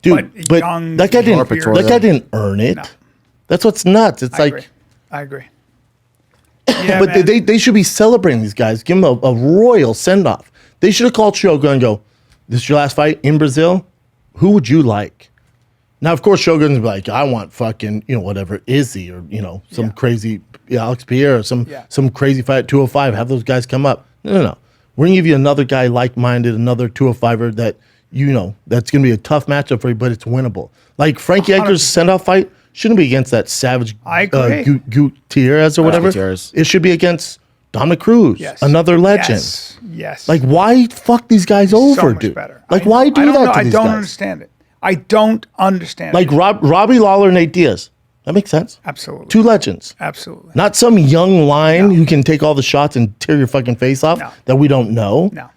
Dude, but young, that guy didn't beard. that guy didn't earn it. No. That's what's nuts. It's I like agree. Yeah, but man. they should be celebrating these guys. Give them a royal send off. They should have called Shogun and go, "This is your last fight in Brazil. Who would you like?" Now, of course, Shogun's like, "I want fucking whatever Izzy or some crazy Alex Pierre or some crazy fight at 205. Have those guys come up." No. We're gonna give you another guy like-minded, another 205er that that's gonna be a tough matchup for you, but it's winnable. Like Frankie Edgar's send-off fight shouldn't be against that savage I agree. Gutierrez or whatever. Gutierrez. It should be against Dominic Cruz, Yes. another legend. Yes. Like, why fuck these guys over, so much dude? better. Like, I why know- do I don't that know. to I these don't guys? understand it. I don't understand Like it. Robbie Lawler, Nate Diaz. That makes sense. Absolutely. 2 legends. Absolutely. Not some young lion who can take all the shots and tear your fucking face off No. that we don't know. No.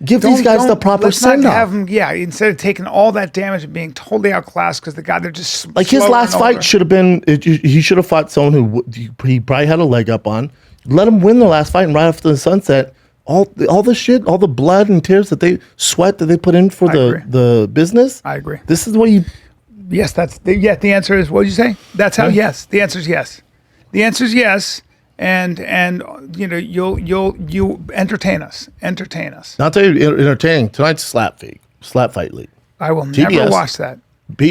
Give these guys the proper let's not send have off. them, instead of taking all that damage and being totally outclassed because the guy, they're just Like his slower last and fight older. should have been, he should have fought someone who he probably had a leg up on. Let him win the last fight and right after the sunset, all the shit, all the blood and tears that they sweat that they put in for agree. the business. I agree. This is what you. Yes, the answer is, what did you say? That's how, yes. The answer is yes. The answer is yes. And you entertain us. Entertain us. Not tell you entertaining. Tonight's slap fight league. I will TBS. never watch that.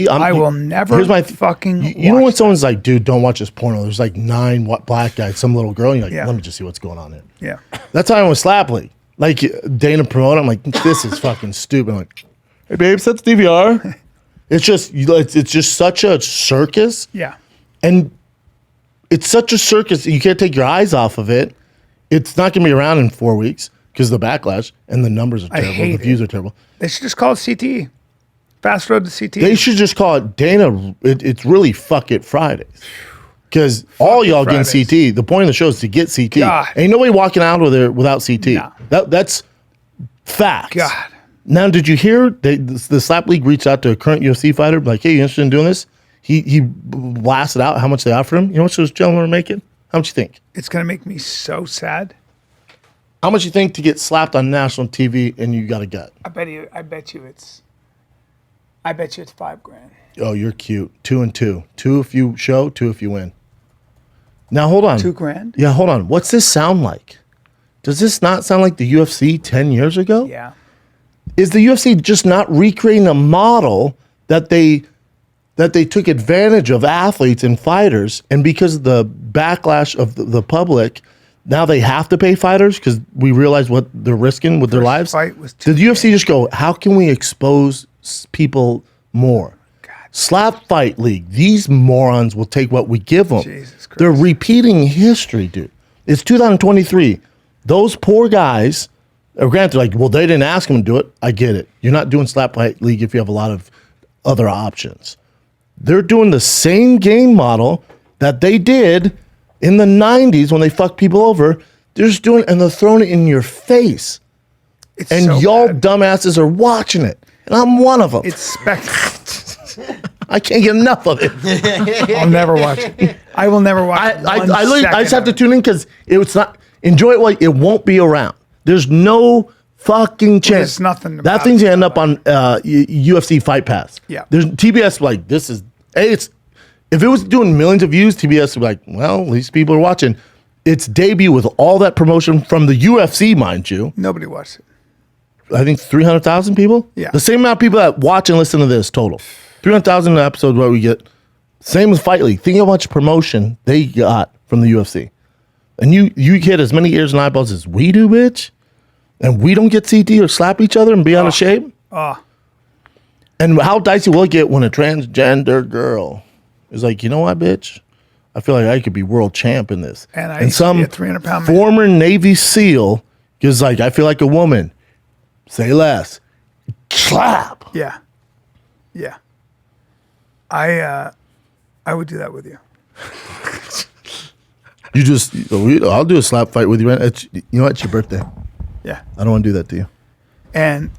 I will never fucking You know when watch someone's like, dude, don't watch this porno. There's like 9 black guys, some little girl. And you're like, Yeah. let me just see what's going on here. Yeah. That's how I was slap league. Like Dana promote. I'm like, this is fucking stupid. I'm like, hey babe, set the DVR. It's just such a circus. Yeah. And it's such a circus. You can't take your eyes off of it. It's not going to be around in 4 weeks because of the backlash and the numbers are terrible. hate The views it. are terrible. They should just call it CTE. Fast Road to CTE. They should just call it Dana. It's really Fuck It Fridays. Because all y'all getting Fridays. CT. The point of the show is to get CT. God. Ain't nobody walking out of there without CT. No. That's facts. God. Now, did you hear the Slap League reached out to a current UFC fighter? Like, hey, you interested in doing this? He blasted out how much they offered him. You know what those gentlemen are making? How much you think? It's going to make me so sad. How much you think to get slapped on national TV and you got a gut? I bet you it's $5,000. Oh, you're cute. 2 and 2. 2 if you show, 2 if you win. Now, hold on. $2,000? Yeah, hold on. What's this sound like? Does this not sound like the UFC 10 years ago? Yeah. Is the UFC just not recreating a model that they took advantage of athletes and fighters, and because of the backlash of the public, now they have to pay fighters because we realize what they're risking with their lives? fight was Did the UFC just go, how can we expose people more? Slap Fight League. These morons will take what we give them. Jesus Christ. They're repeating history, dude. It's 2023. Those poor guys, granted, like, well, they didn't ask them to do it. I get it. You're not doing Slap Fight League if you have a lot of other options. They're doing the same game model that they did in the 90s when they fucked people over. They're just doing it and they're throwing it in your face. It's And so y'all bad. dumbasses are watching it. And I'm one of them. It's spectacular. I can't get enough of it. I'll never watch it. I will never watch it. I just have to tune in because it's not, enjoy it while it won't be around. There's no fucking chance. There's nothing That about thing's it. gonna end up on UFC Fight Pass. Yeah. There's TBS like this is it's if it was doing millions of views, TBS would be like, well, these people are watching. Its debut with all that promotion from the UFC, mind you. Nobody watched it. I think 300,000 people. Yeah. The same amount of people that watch and listen to this total. 300,000 episodes what we get. Same with Fight League. Think how much promotion they got from the UFC. And you get as many ears and eyeballs as we do, bitch. And we don't get CT or slap each other and be out of shape. And how dicey will it get when a transgender girl is like, you know what, bitch? I feel like I could be world champ in this. And I and used to some be a 300-pound man. former Navy SEAL is like, I feel like a woman. Say less. Slap. Yeah. Yeah. I would do that with you. You just, I'll do a slap fight with you. Man. You know what? It's your birthday. Yeah. I don't want to do that to you. And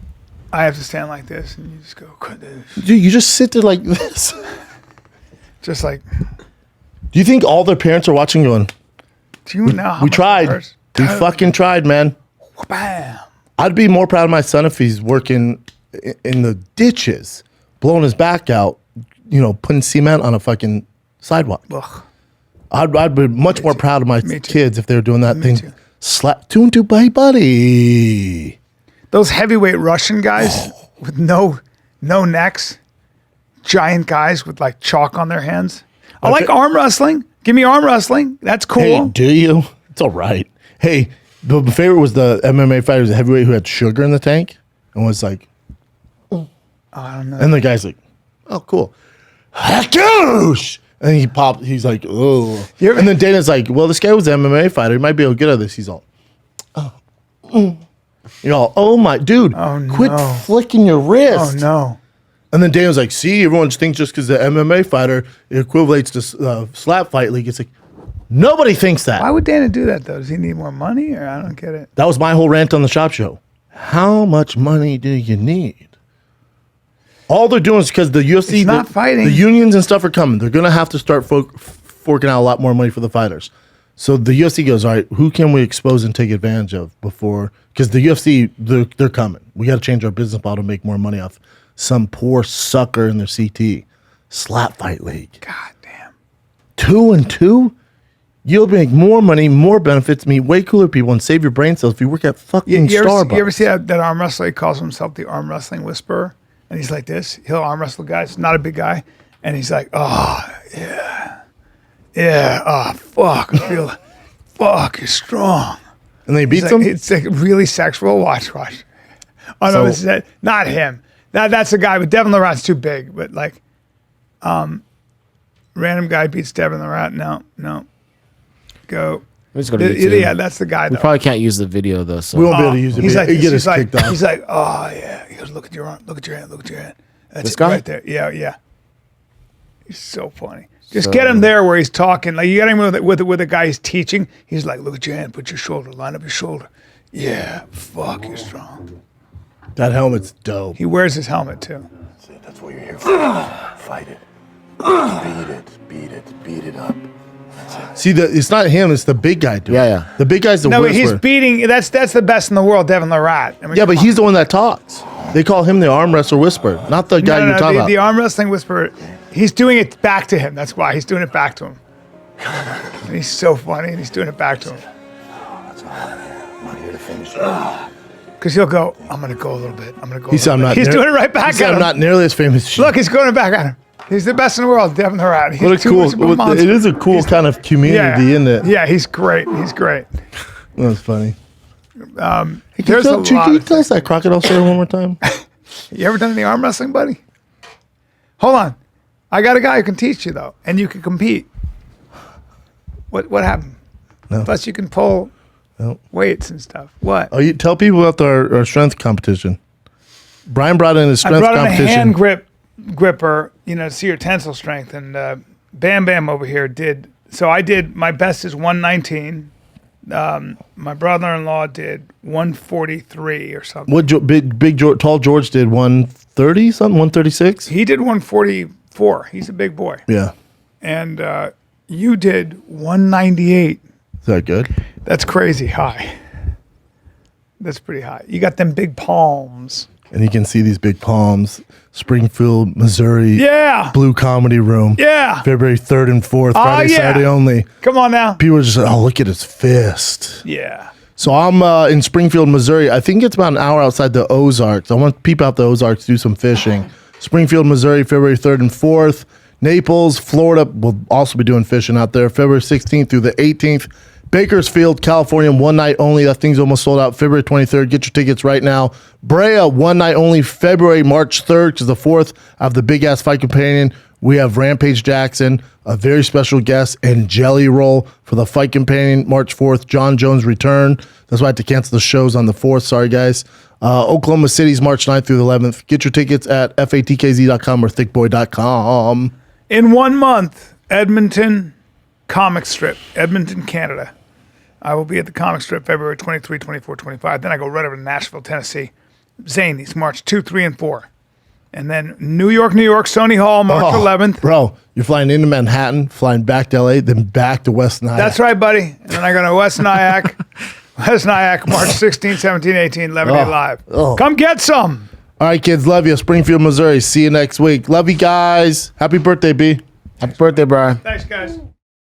I have to stand like this, and you just go, Dude, you just sit there like this. just like, Do you think all their parents are watching going, do you know how we much that tried. hurts? We fucking tried, man. Bam. I'd be more proud of my son if he's working in the ditches, blowing his back out, putting cement on a fucking sidewalk. Ugh. I'd be much more proud of my Me too. kids if they were doing that thing. too. Slap, two, buddy. Those heavyweight Russian guys with no necks, giant guys with like chalk on their hands. I like arm wrestling. Give me arm wrestling. That's cool. Hey, do you? It's all right. Hey, the favorite was the MMA fighter, the heavyweight who had sugar in the tank and was like, I don't know. and the guy's like, oh, cool. Hakoosh! And he popped, he's like, oh. And then Dana's like, well, this guy was an MMA fighter. He might be able to get out of this. He's all, You're all, oh my, dude, quit flicking your wrist. Oh, no. And then Dana's like, see, everyone thinks just because the MMA fighter equivalates to slap fight league. It's like, nobody thinks that. Why would Dana do that, though? Does he need more money, or I don't get it? That was my whole rant on the Shop Show. How much money do you need? All they're doing is because the UFC, It's not fighting. The unions and stuff are coming. They're going to have to start forking out a lot more money for the fighters. So the UFC goes, all right, who can we expose and take advantage of before? Because the UFC, they're coming. We got to change our business model to make more money off some poor sucker in their CT. Slap fight league. God damn. 2 and 2? You'll make more money, more benefits, meet way cooler people, and save your brain cells if you work at fucking Starbucks. You ever see that arm wrestler? He calls himself the arm wrestling whisperer. And he's like this. He'll arm wrestle guys. Not a big guy. And he's like, oh, yeah. Yeah. Oh, fuck. I feel, fuck, you're strong. And they beat It's them? like, it's like really sexual. Watch. Oh, no, So- this is not him. That's the guy, but Devin LaRat's too big. But like, random guy beats Devin LaRat. No. Go. We just go to YouTube. Yeah, that's the guy, We though. probably can't use the video though. So We won't be able to use it. He's like, He get he's us like, kicked off. he's like, oh yeah. He goes, look at your arm, look at your hand, look at your hand. That's This it, guy? right there. Yeah. He's so funny. Just get him there where he's talking. Like you got him with a guy he's teaching. He's like, look at your hand, put your shoulder, line up your shoulder. Yeah, fuck, you're strong. That helmet's dope. He wears his helmet too. That's what you're here for. Fight it. Beat it up. See, it's not him, it's the big guy doing it. Yeah. The big guy's the No, but whisperer. he's beating. That's the best in the world, Devin LaRat. I mean, Yeah, but come he's the one that talks. They call him the arm wrestler whisperer, not the guy on. you're talking The about. arm wrestling whisperer. He's doing it back to him. That's why he's doing it back to him. And he's so funny, and he's doing it back to him. I'm not here to finish it. Because he'll go, I'm going to go a little bit. I'm going to go. He said, He's doing it right back he said, at I'm him. not nearly as famous as you. Look, he's going back at him. He's the best in the world, Devin LaRat. He's What a too cool, much of a monster. it is a cool kind of community, isn't it? Yeah, he's great. He's great. That's funny. Hey, There's a lot can you of tell us that crocodile story one more time? You ever done any arm wrestling, buddy? Hold on. I got a guy who can teach you, though, and you can compete. What happened? No. Plus, you can pull weights and stuff. What? Oh, you tell people about our strength competition. Brian brought in his I strength brought in a competition. hand gripper, to see your tensile strength. And Bam Bam over here did. So I did, my best is 119. My brother-in-law did 143 or something. What tall George did 130 something, 136? He did 144. He's a big boy. Yeah. And you did 198. Is that good? That's crazy high. That's pretty high. You got them big palms. And you can see these big palms. Springfield, Missouri. Yeah. Blue Comedy Room. Yeah. February 3rd and 4th. Friday, yeah. Saturday only. Come on now. People are just like, oh, look at his fist. Yeah. So I'm in Springfield, Missouri. I think it's about an hour outside the Ozarks. I want to peep out the Ozarks, do some fishing. Springfield, Missouri, February 3rd and 4th. Naples, Florida, we'll also be doing fishing out there. February 16th through the 18th. Bakersfield, California, one night only. That thing's almost sold out. February 23rd. Get your tickets right now. Brea, one night only. February, March 3rd to the 4th. I have the Big Ass Fight Companion. We have Rampage Jackson, a very special guest, and Jelly Roll for the Fight Companion. March 4th, John Jones return. That's why I had to cancel the shows on the 4th. Sorry, guys. Oklahoma City's March 9th through the 11th. Get your tickets at fatkz.com or thickboy.com. In 1 month, Edmonton Comic Strip, Edmonton, Canada. I will be at the Comic Strip February 23, 24, 25. Then I go right over to Nashville, Tennessee. Zanies, March 2, 3, and 4. And then New York, Sony Hall, March 11th. Bro, you're flying into Manhattan, flying back to LA, then back to West Nyack. That's right, buddy. And then I go to West Nyack. West Nyack, March 16, 17, 18, 11 Day Live. Come get some. All right, kids. Love you. Springfield, Missouri. See you next week. Love you guys. Happy birthday, B. Happy birthday, Brian. Thanks, guys.